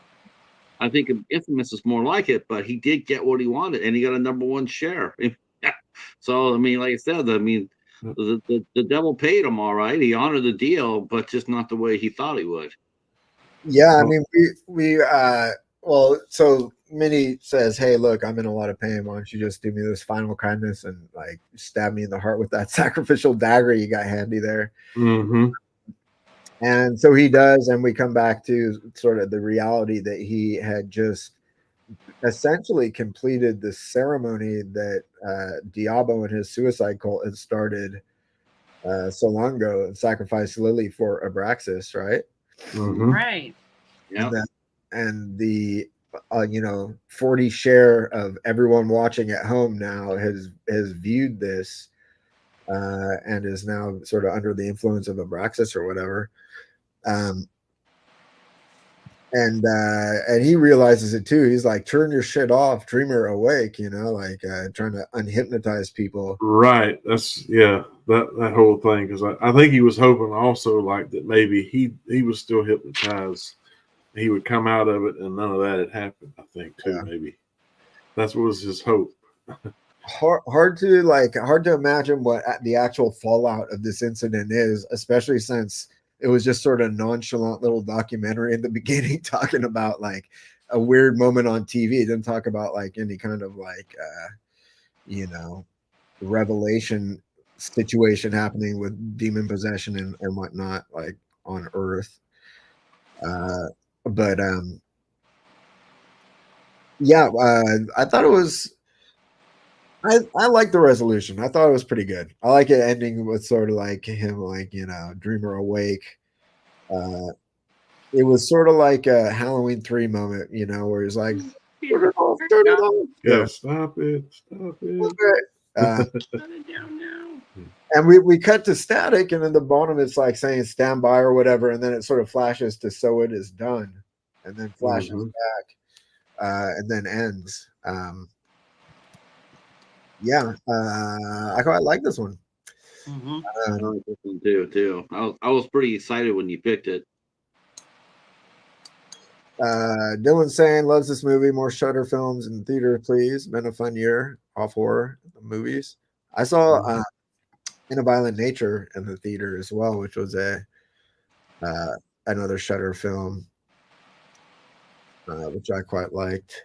I think Infamous is more like it, but he did get what he wanted, and he got a #1 share. So, I mean, like I said, the devil paid him all right. He honored the deal, but just not the way he thought he would. Yeah, I mean, so Minnie says, "Hey, look, I'm in a lot of pain. Why don't you just do me this final kindness and like stab me in the heart with that sacrificial dagger you got handy there?" Mm-hmm. And so he does, and we come back to sort of the reality that he had just essentially completed the ceremony that Diabo and his suicide cult had started so long ago, and sacrificed Lily for Abraxas, right? Mm-hmm. Right. Yeah. And the 40 share of everyone watching at home now has viewed this and is now sort of under the influence of Abraxas or whatever. And he realizes it too. He's like, turn your shit off, dreamer awake, trying to unhypnotize people. Right. That's that whole thing. Because I think he was hoping also like that maybe he was still hypnotized. He would come out of it and none of that had happened, I think too. Yeah. Maybe that's what was his hope. Hard to imagine what the actual fallout of this incident is, especially since it was just sort of nonchalant little documentary in the beginning talking about like a weird moment on TV. It didn't talk about like any kind of like revelation situation happening with demon possession and whatnot, like on Earth. But I thought it was I like the resolution. I thought it was pretty good. I like it ending with sort of like him, like, dreamer awake. It was sort of like a Halloween 3 moment, where he's like, turn it off. Yeah, stop it. Shut it down now. And we cut to static, and then the bottom it's like saying stand by or whatever, and then it sort of flashes to so it is done, and then flashes back, and then ends. I quite like this one. Mm-hmm. I like this one too. I was pretty excited when you picked it. Dylan saying loves this movie. More Shutter films in theater, please. Been a fun year off horror movies. I saw In a Violent Nature in the theater as well, which was another Shutter film, which I quite liked.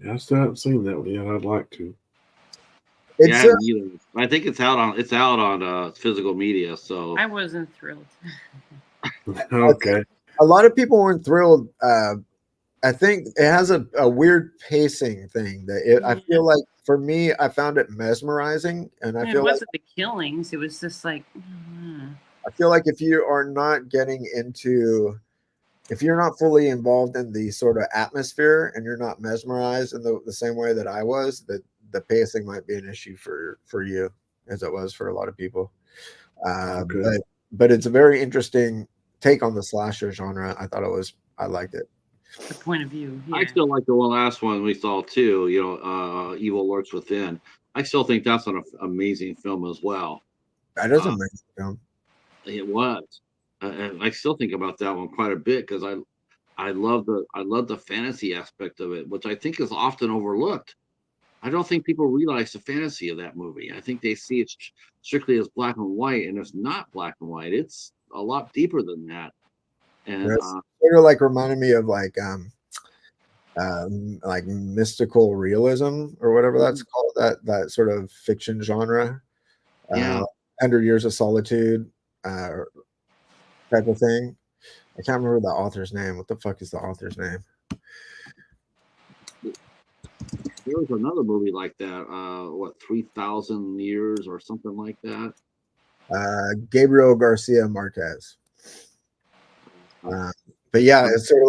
Yeah, I still haven't seen that one yet. I'd like to. It's Yeah, either. I think it's out on physical media. So I wasn't thrilled. Okay. a lot of people weren't thrilled. I think it has a weird pacing thing that I feel like for me, I found it mesmerizing, and I It feel like wasn't the killings. It was just like. I feel like if you are not getting into, if you're not fully involved in the sort of atmosphere and you're not mesmerized in the same way that I was, that the pacing might be an issue for you, as it was for a lot of people. Okay. But it's a very interesting take on the slasher genre. I liked it. The point of view. Yeah. I still like the last one we saw too. Evil Lurks Within. I still think that's an amazing film as well. That is a amazing film. It was. And I still think about that one quite a bit because I love the fantasy aspect of it, which I think is often overlooked. I don't think people realize the fantasy of that movie. I think they see it strictly as black and white, and it's not black and white. It's a lot deeper than that. And sort of like reminded me of like mystical realism or whatever that's called. That sort of fiction genre. Yeah. 100 Years of Solitude type of thing. I can't remember the author's name. What the fuck is the author's name? There was another movie like that. 3,000 Years or something like that. Gabriel Garcia Marquez. But yeah, it's sort of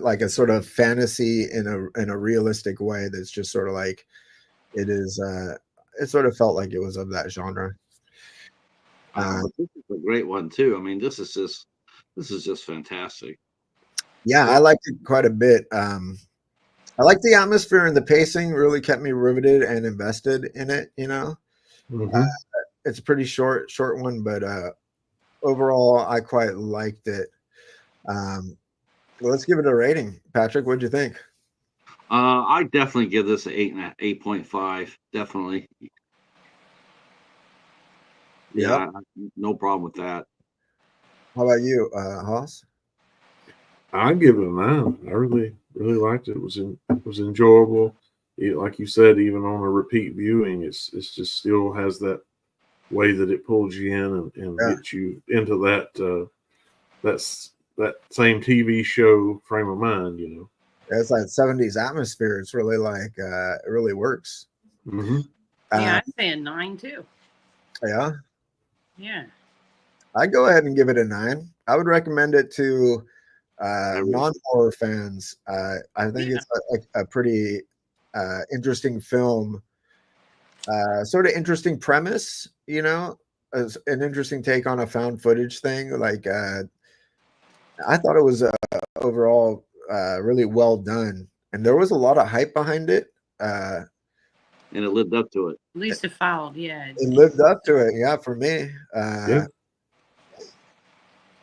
like a sort of fantasy in a realistic way. That's just sort of like it is. It sort of felt like it was of that genre. This is a great one too. I mean, this is just fantastic. Yeah, I liked it quite a bit. I like the atmosphere and the pacing really kept me riveted and invested in it. It's a pretty short one, but overall, I quite liked it. Let's give it a rating. Patrick, what'd you think? I definitely give this an 8.5. Definitely. Yeah, no problem with that. How about you, Haas? I give it a 9. I really liked it. It was enjoyable. Like you said, even on a repeat viewing, it's just still has that way that it pulls you in and gets you into that same TV show frame of mind. It's like 70s atmosphere. It's really like it really works. Mm-hmm. Yeah, I'd say a 9 too. Yeah. Yeah. I'd go ahead and give it a 9. I would recommend it to non-horror fans. I think it's a pretty interesting film. Sort of interesting premise, as an interesting take on a found footage thing. Like I thought it was overall really well done, and there was a lot of hype behind it. And it lived up to it. At least it followed, yeah. It lived up to it, yeah, for me. Yeah.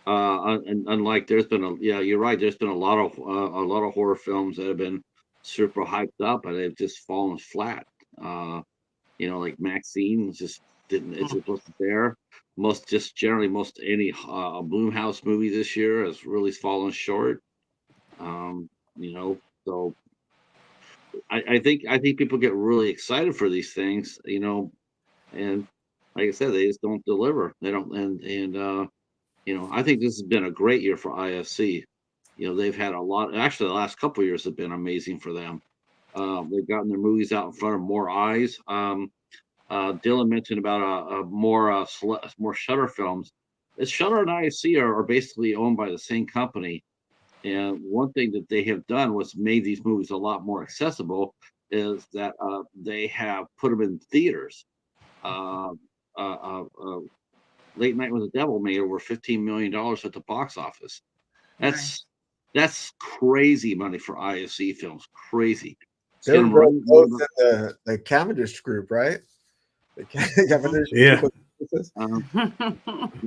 And unlike you're right. There's been a lot of horror films that have been super hyped up, and they've just fallen flat. Like Maxine just didn't. It just wasn't there. Most any Blumhouse movie this year has really fallen short. So I think people get really excited for these things, and like I said, they just don't deliver. They don't, and I think this has been a great year for IFC. They've had a lot. Actually, the last couple of years have been amazing for them. They've gotten their movies out in front of more eyes. Dylan mentioned about more Shutter films. Shutter and IFC are basically owned by the same company. And one thing that they have done was made these movies a lot more accessible is that they have put them in theaters. Late Night with the Devil made over $15 million at the box office. That's crazy money for IFC films. Crazy. They're both in the Cavendish group, right? The Cavendish Yeah. group.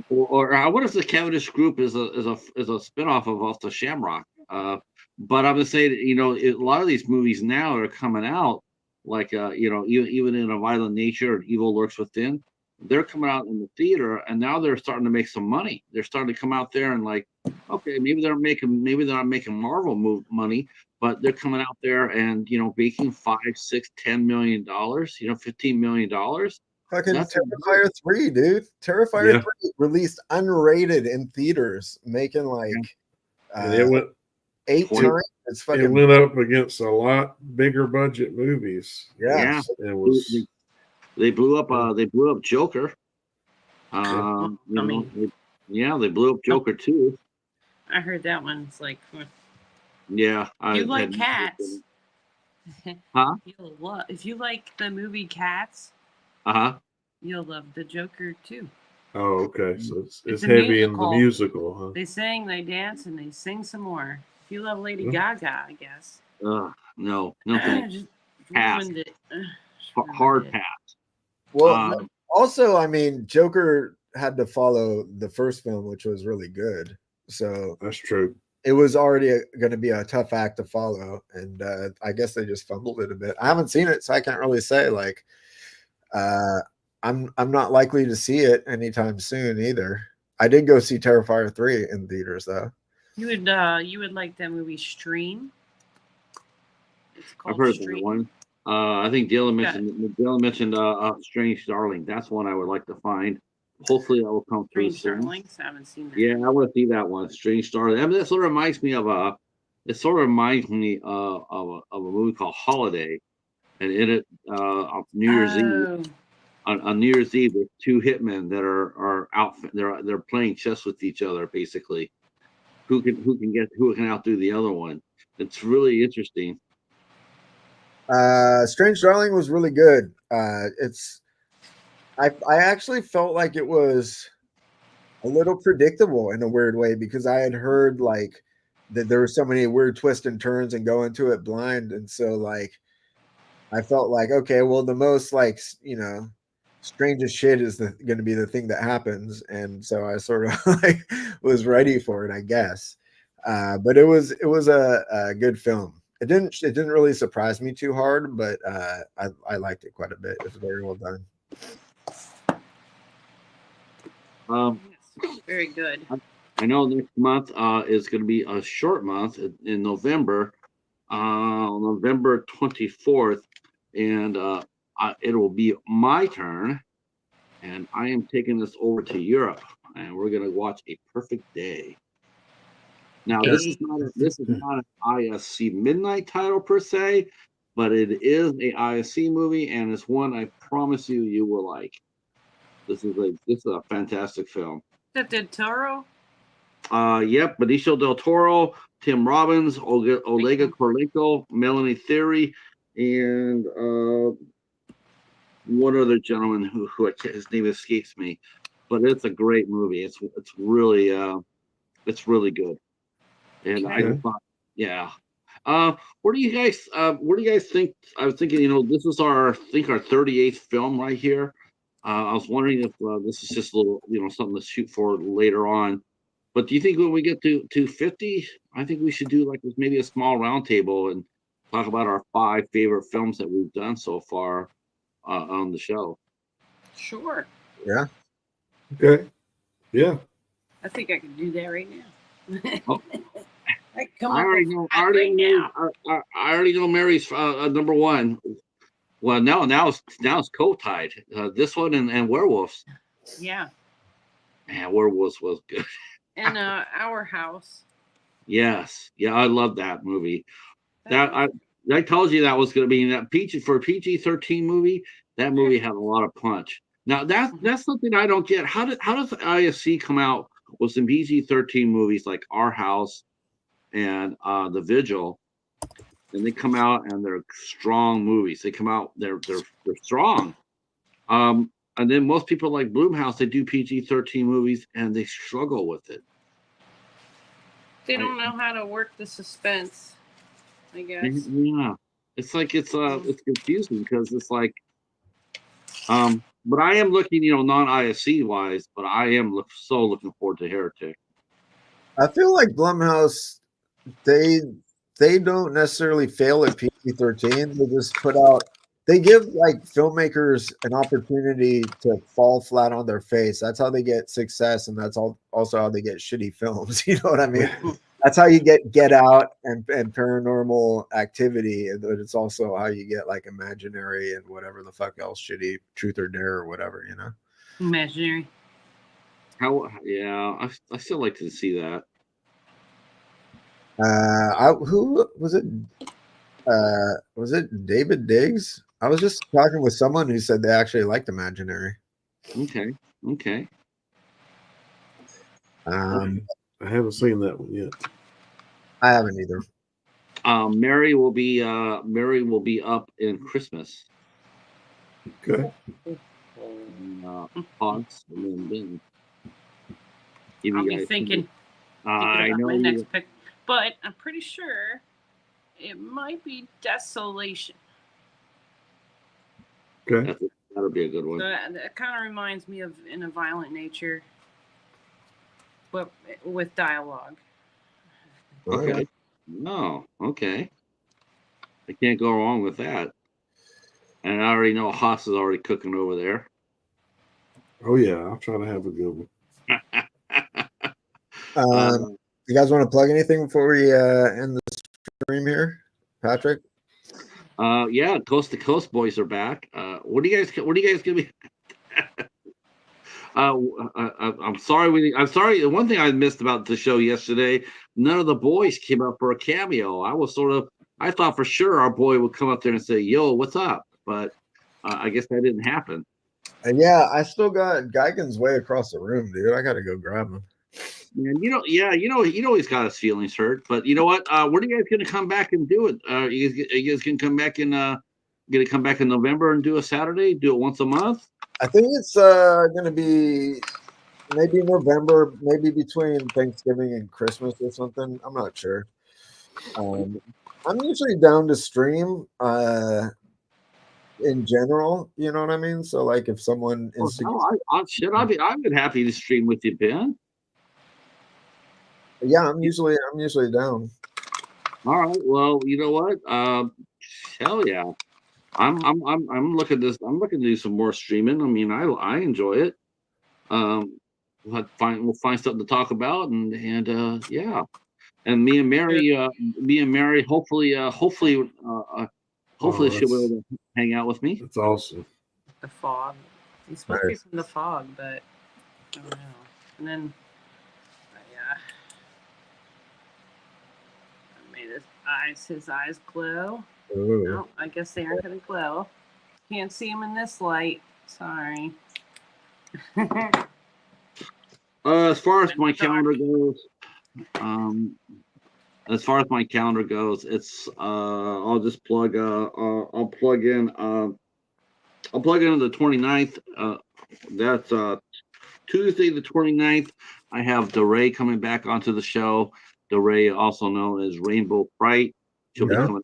Or I wonder if the Cavendish group is a spinoff of Off the Shamrock. But I'm gonna say that a lot of these movies now are coming out like even in A Violent Nature or Evil Lurks Within. They're coming out in the theater, and now they're starting to make some money. They're starting to come out there and like, okay, maybe they're not making Marvel money, but they're coming out there and making $5, $6, $10 million, $15 million. Fucking Terrifier 3, dude. Terrifier 3 released unrated in theaters, making like it went 8 times. It's fucking. It went up against a lot bigger budget movies. Yeah. It was. They blew up Joker. They blew up Joker too. I heard that one. It's like, yeah. You like cats? Huh? If you like the movie Cats, you'll love the Joker too. Oh, okay. So it's heavy in the musical, huh? They sing, they dance, and they sing some more. If you love Lady Gaga, I guess. No, thanks. Pass. Hard pass. Well, also, I mean, Joker had to follow the first film, which was really good. So that's true. It was already going to be a tough act to follow, and I guess they just fumbled it a bit. I haven't seen it, so I can't really say. Like, I'm not likely to see it anytime soon either. I did go see Terrifier 3 in theaters though. You would like that movie Stream? It's called I've heard Stream. That one. I think Dylan mentioned Strange Darling. That's one I would like to find. Hopefully that will come through soon. Darlings? I haven't seen that. Yeah, I want to see that one. Strange Darling. I mean, that sort of reminds me of a movie called Holiday, and in it on New Year's Eve. On New Year's Eve, there's 2 hitmen that are out. They're playing chess with each other, basically. Who can outdo the other one? It's really interesting. Strange Darling was really good. I actually felt like it was a little predictable in a weird way, because I had heard like that there were so many weird twists and turns and go into it blind, and so like I felt like, okay, well, the most like strangest shit is going to be the thing that happens, and so I sort of like was ready for it, I guess. But it was a good film. It didn't really surprise me too hard, but I liked it quite a bit. It was very well done. Very good. I know next month is going to be a short month in November, November 24th, and it will be my turn, and I am taking this over to Europe, and we're going to watch A Perfect Day. Now, this is not an IFC midnight title per se, but it is a IFC movie, and it's one I promise you will like. This is a fantastic film. That did Toro? Yep, Benicio del Toro, Tim Robbins, Olega Kurylenko, Melanie Thierry, and one other gentleman who his name escapes me, but it's a great movie. It's really good. And I thought, yeah. What do you guys think? I was thinking, this is our 38th film right here. I was wondering if this is just a little, something to shoot for later on. But do you think when we get to 50, I think we should do like maybe a small roundtable and talk about our 5 favorite films that we've done so far on the show? Sure. Yeah. Okay. Yeah. I think I can do that right now. Oh. I already know Mary's number 1. Well, now it's co-tied. This one and Werewolves. Yeah. Yeah, Werewolves was good. And Our House. Yes. Yeah, I love that movie. I told you that was going to be that PG-13 movie. That movie had a lot of punch. Now that's something I don't get. How does IFC come out with some PG-13 movies like Our House and The Vigil, and they come out and they're strong movies. They come out, they're strong. And then most people like Blumhouse, they do PG-13 movies and they struggle with it. They don't know how to work the suspense, I guess. Yeah, it's like it's confusing because it's like, but I am looking, non-IFC wise, but I am so looking forward to Heretic. I feel like Blumhouse, they don't necessarily fail at PG-13. They just put out. They give like filmmakers an opportunity to fall flat on their face. That's how they get success, and that's also how they get shitty films. You know what I mean? That's how you Get Out and Paranormal Activity, but it's also how you get like Imaginary and whatever the fuck else shitty, Truth or Dare or whatever, you know. Imaginary. I still like to see that. Who was it? Was it David Diggs? I was just talking with someone who said they actually liked Imaginary. Okay. I haven't seen that one yet. I haven't either. Mary will be up in Christmas. Okay. Haunts and then I'll be thinking I about know my next pick, but I'm pretty sure it might be Desolation. Okay. That'll be a good one. So that kind of reminds me of In a Violent Nature, but with dialogue. Okay. No. Okay. I can't go wrong with that. And I already know Haas is already cooking over there. Oh yeah, I'll try to have a good one. You guys want to plug anything before we end the stream here, Patrick? Yeah, Coast to Coast boys are back. What are you guys gonna be? I'm sorry. I'm sorry. One thing I missed about the show yesterday, none of the boys came up for a cameo. I thought for sure our boy would come up there and say, "Yo, what's up?" But I guess that didn't happen. Yeah, I still got Geigen's way across the room, dude. I got to go grab him. And he's got his feelings hurt. But you know what? When are you guys gonna come back and do it? You guys can come back in. Gonna come back in November and do a Saturday? Do it once a month? I think it's going to be maybe November, maybe between Thanksgiving and Christmas or something. I'm not sure. I'm usually down to stream in general. You know what I mean? So like if someone I've been happy to stream with you, Ben. Yeah, I'm usually down. All right. Well, you know what? Hell yeah. I'm looking to do some more streaming. I mean, I enjoy it. We'll find something to talk about and yeah. And me and Mary, hopefully she'll be able to hang out with me. That's awesome. The fog. It's supposed to be from the fog, but I don't know. And then yeah. I made his eyes glow. Ooh. No, I guess they aren't gonna glow. Can't see them in this light. Sorry. As far as my calendar goes, it's I'll just plug I'll plug in the 29th. That's Tuesday the 29th. I have DeRay coming back onto the show. DeRay, also known as Rainbow Fright. She'll be coming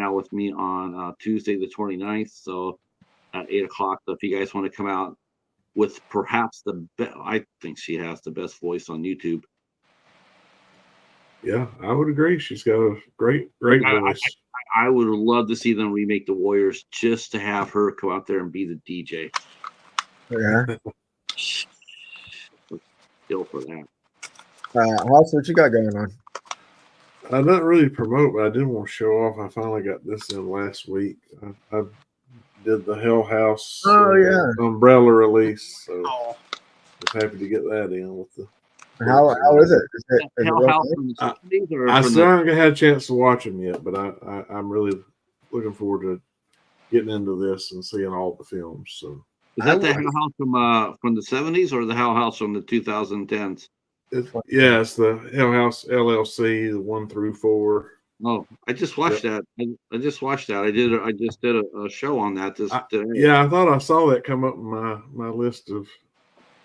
out with me on Tuesday the 29th. So at 8 o'clock. So if you guys want to come out with perhaps I think she has the best voice on YouTube. Yeah, I would agree. She's got a great voice. I would love to see them remake The Warriors just to have her come out there and be the DJ. Yeah. Still for that. House, what you got going on? I not really promote, but I did want to show off. I finally got this in last week. I did the Hell House umbrella release, so I was happy to get that in with the. How is it? Is it Hell House from the 70s or I still haven't had a chance to watch them yet, but I'm really looking forward to getting into this and seeing all the films. So is that the Hell House from the 70s or the Hell House from the 2010s? It's the Hell House LLC, the 1 through 4. Oh, I just watched that. I just watched that. I just did a show on that today. Yeah, I thought I saw that come up in my list of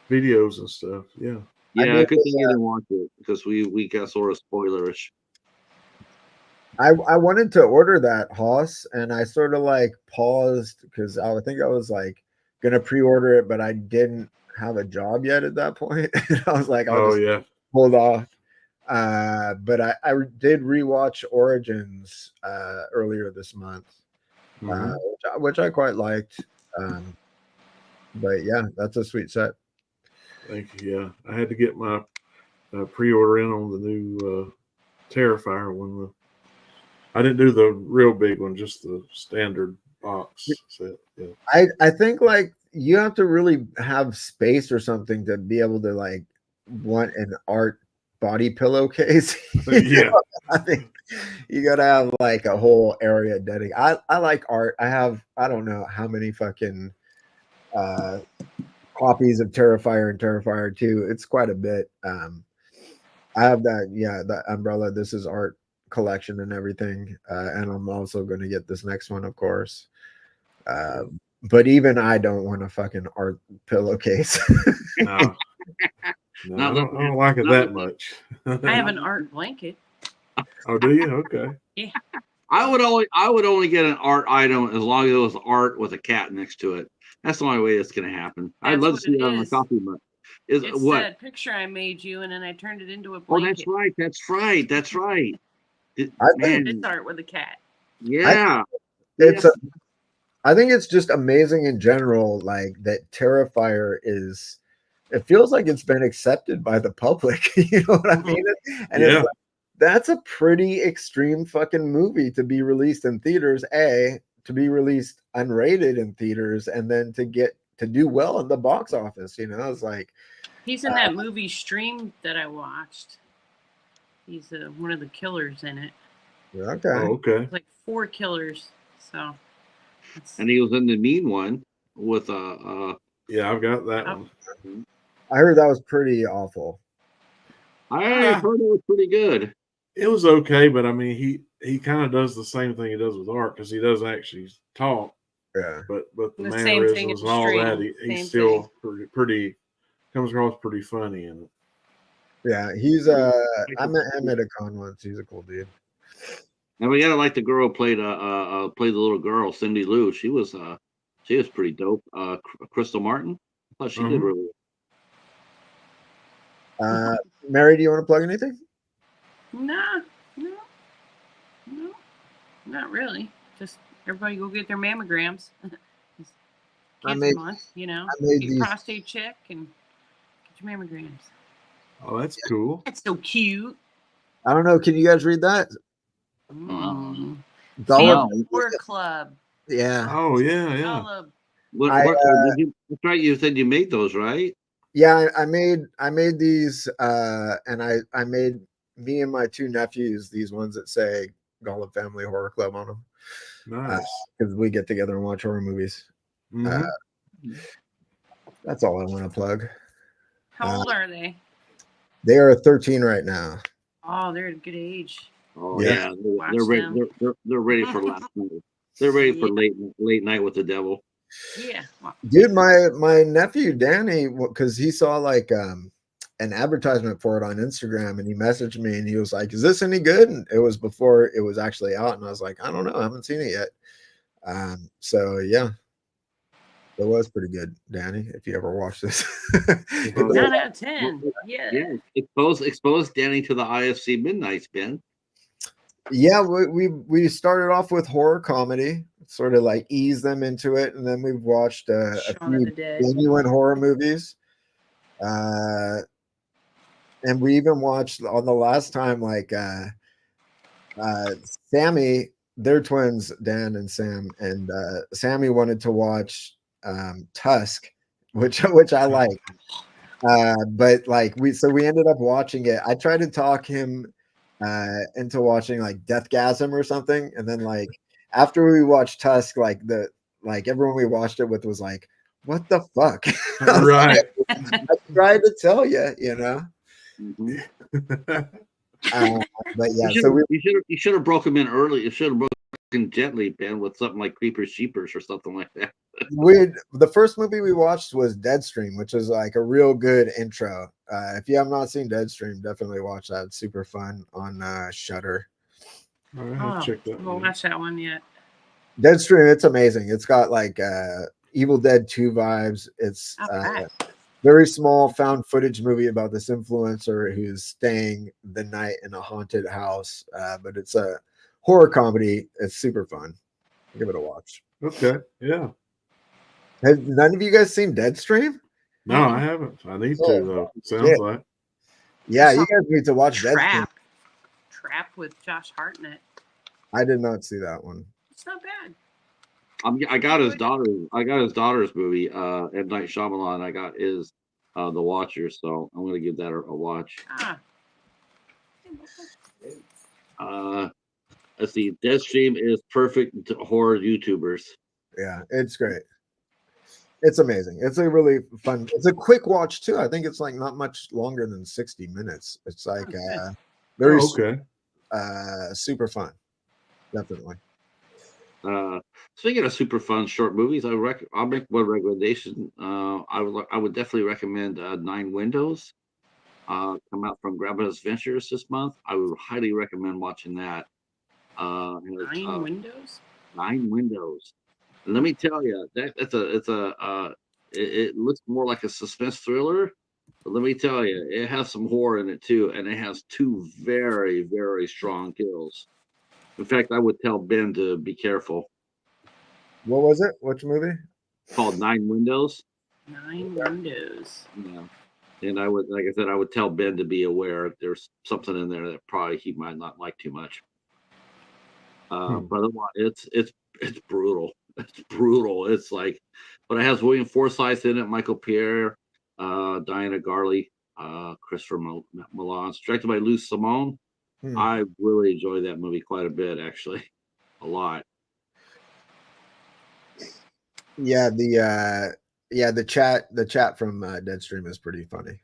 videos and stuff. Yeah. Yeah, did, good thing you didn't watch it because we got sort of spoilerish. I wanted to order that Hoss, and I sort of like paused because I think I was like gonna pre-order it, but I didn't have a job yet at that point. And I was like, I'll Oh just yeah. hold off. But I did rewatch Origins earlier this month, Mhm. which I quite liked. But yeah, that's a sweet set. Thank you. Yeah, I had to get my pre-order in on the new Terrifier one. I didn't do the real big one, just the standard box set. Yeah. I think like you have to really have space or something to be able to like want an art body pillowcase. Yeah. I think you gotta have like a whole area dedicated. I like art. I don't know how many fucking copies of Terrifier and Terrifier 2. It's quite a bit. I have that umbrella. This is art collection and everything. And I'm also gonna get this next one, of course. But even I don't want a fucking art pillowcase. No, Not I looking don't like it not that looking- much. I have an art blanket. Oh, do you? Okay. Yeah. I would only get an art item as long as it was art with a cat next to it. That's the only way it's going to happen. I'd That's love to what see it that on a is. coffee mug. Is It's what? that picture I made you, and then I turned it into a Oh, blanket. that's right. That's right. That's right. I think It's art with a cat. Yeah. it's Yes. I think it's just amazing in general, like that Terrifier is. It feels like it's been accepted by the public. You know what I mean? And it's Yeah. like, that's a pretty extreme fucking movie to be released in theaters. To be released unrated in theaters, and then to do well in the box office. You know, it's like He's in that movie Stream that I watched. He's one of the killers in it. okay. Oh, okay. It's like 4 killers. So. And he was in the mean one with Yeah, I've got that Oh. one. I heard that was pretty awful. I heard it was pretty good. It was okay, but I mean, he kind of does the same thing he does with art because he doesn't actually talk, Yeah. but the The same thing mannerisms in and all that, Stream. he's Same still pretty comes across pretty funny in it. Yeah, he's I met him at a con once. He's a cool dude. And we gotta like the girl who played played the little girl, Cindy Lou. She was pretty dope. Crystal Martin. I thought she did really well. Mary, do you want to plug anything? No, not really. Just everybody go get their mammograms. Cancer month, you know. Get your prostate check and get your mammograms. Oh, that's cool. That's so cute. I don't know. Can you guys read that? War Club. Yeah. Oh yeah. That's right. You said you made those, right? Yeah, I made these, and I made me and my 2 nephews these ones that say Golub Family Horror Club on them. Nice. Because we get together and watch horror movies. That's all I want to plug. How old are they? They are 13 right now. Oh, they're at a good age. Oh yeah, they're ready. They're ready for last night. They're ready for late night with the devil. Yeah, dude, my nephew Danny, because he saw like an advertisement for it on Instagram, and he messaged me and he was like, "Is this any good?" And it was before it was actually out, and I was like, "I don't know, I haven't seen it yet." So yeah, it was pretty good, Danny. If you ever watch this, 9 out of 10. Yeah. Expose Danny to the IFC Midnights, Ben. Yeah, we started off with horror comedy, sort of like ease them into it, and then we've watched a few genuine horror movies, and we even watched on the last time like Sammy, they're twins, Dan and Sam, and Sammy wanted to watch Tusk, which I like, but like we ended up watching it. I tried to talk him into watching like Deathgasm or something, and then like after we watched Tusk, like everyone we watched it with was like, "What the fuck?" Right. I tried to tell you, you know. But yeah, so we You should have broke him in early. You should have broken gently, Ben, with something like Creepers Sheepers or something like that. the first movie we watched was Deadstream, which is like a real good intro. If you have not seen Deadstream, definitely watch that. It's super fun on Shudder. All right, check that. I haven't watched that one yet. Deadstream, it's amazing. It's got like Evil Dead 2 vibes. It's very small found footage movie about this influencer who's staying the night in a haunted house. But it's a horror comedy. It's super fun. Give it a watch. Okay, yeah. Have none of you guys seen Deadstream? No, I haven't. I need to though. Sounds like. Yeah, you guys need to watch Deadstream. Trap with Josh Hartnett. I did not see that one. It's not bad. I got his daughter. I got his daughter's movie. M. Night Shyamalan. I got his The Watcher. So I'm gonna give that a watch. Let's see. Deadstream is perfect to horror YouTubers. Yeah, it's great. It's amazing. It's a really fun. It's a quick watch too. I think it's like not much longer than 60 minutes. It's like very super fun. Definitely. Speaking of super fun short movies, I'll make one recommendation. I would definitely recommend 9 Windows. Come out from Grandma's Ventures this month. I would highly recommend watching that. 9 Windows. 9 Windows. And let me tell you, it looks more like a suspense thriller, but let me tell you, it has some horror in it too, and it has 2 very, very strong kills. In fact, I would tell Ben to be careful. What was it? Which movie? Called 9 Windows. 9 Windows. Yeah. And I would, like I said, I would tell Ben to be aware. There's something in there that probably he might not like too much. But it's brutal. It's brutal. It's like, but it has William Forsythe in it, Michael Pierre, Diana Garley, Christopher Milan. It's directed by Lou Simone. I really enjoyed that movie quite a bit, actually, a lot. Yeah, the chat from Deadstream is pretty funny.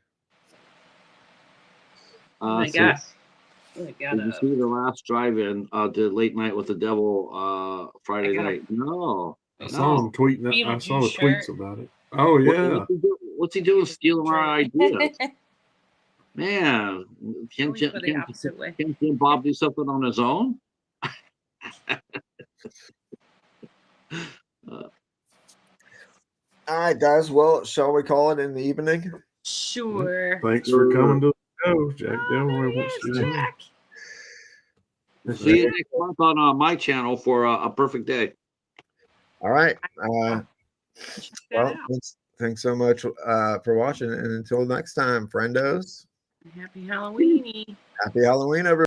Oh my gosh. Did you see The Last Drive-In? Did Late Night with the Devil Friday night? No. I saw him tweeting. I saw the tweets about it. Oh yeah. What's he doing stealing our ideas? Man, can Bob do something on his own? All right, guys. Well, shall we call it in the evening? Sure. Thanks for coming to the show, Jack Delroy. See you next month on my channel for a perfect day. All right. Well, thanks so much for watching, and until next time, friendos. Happy Halloween. Happy Halloween, everyone.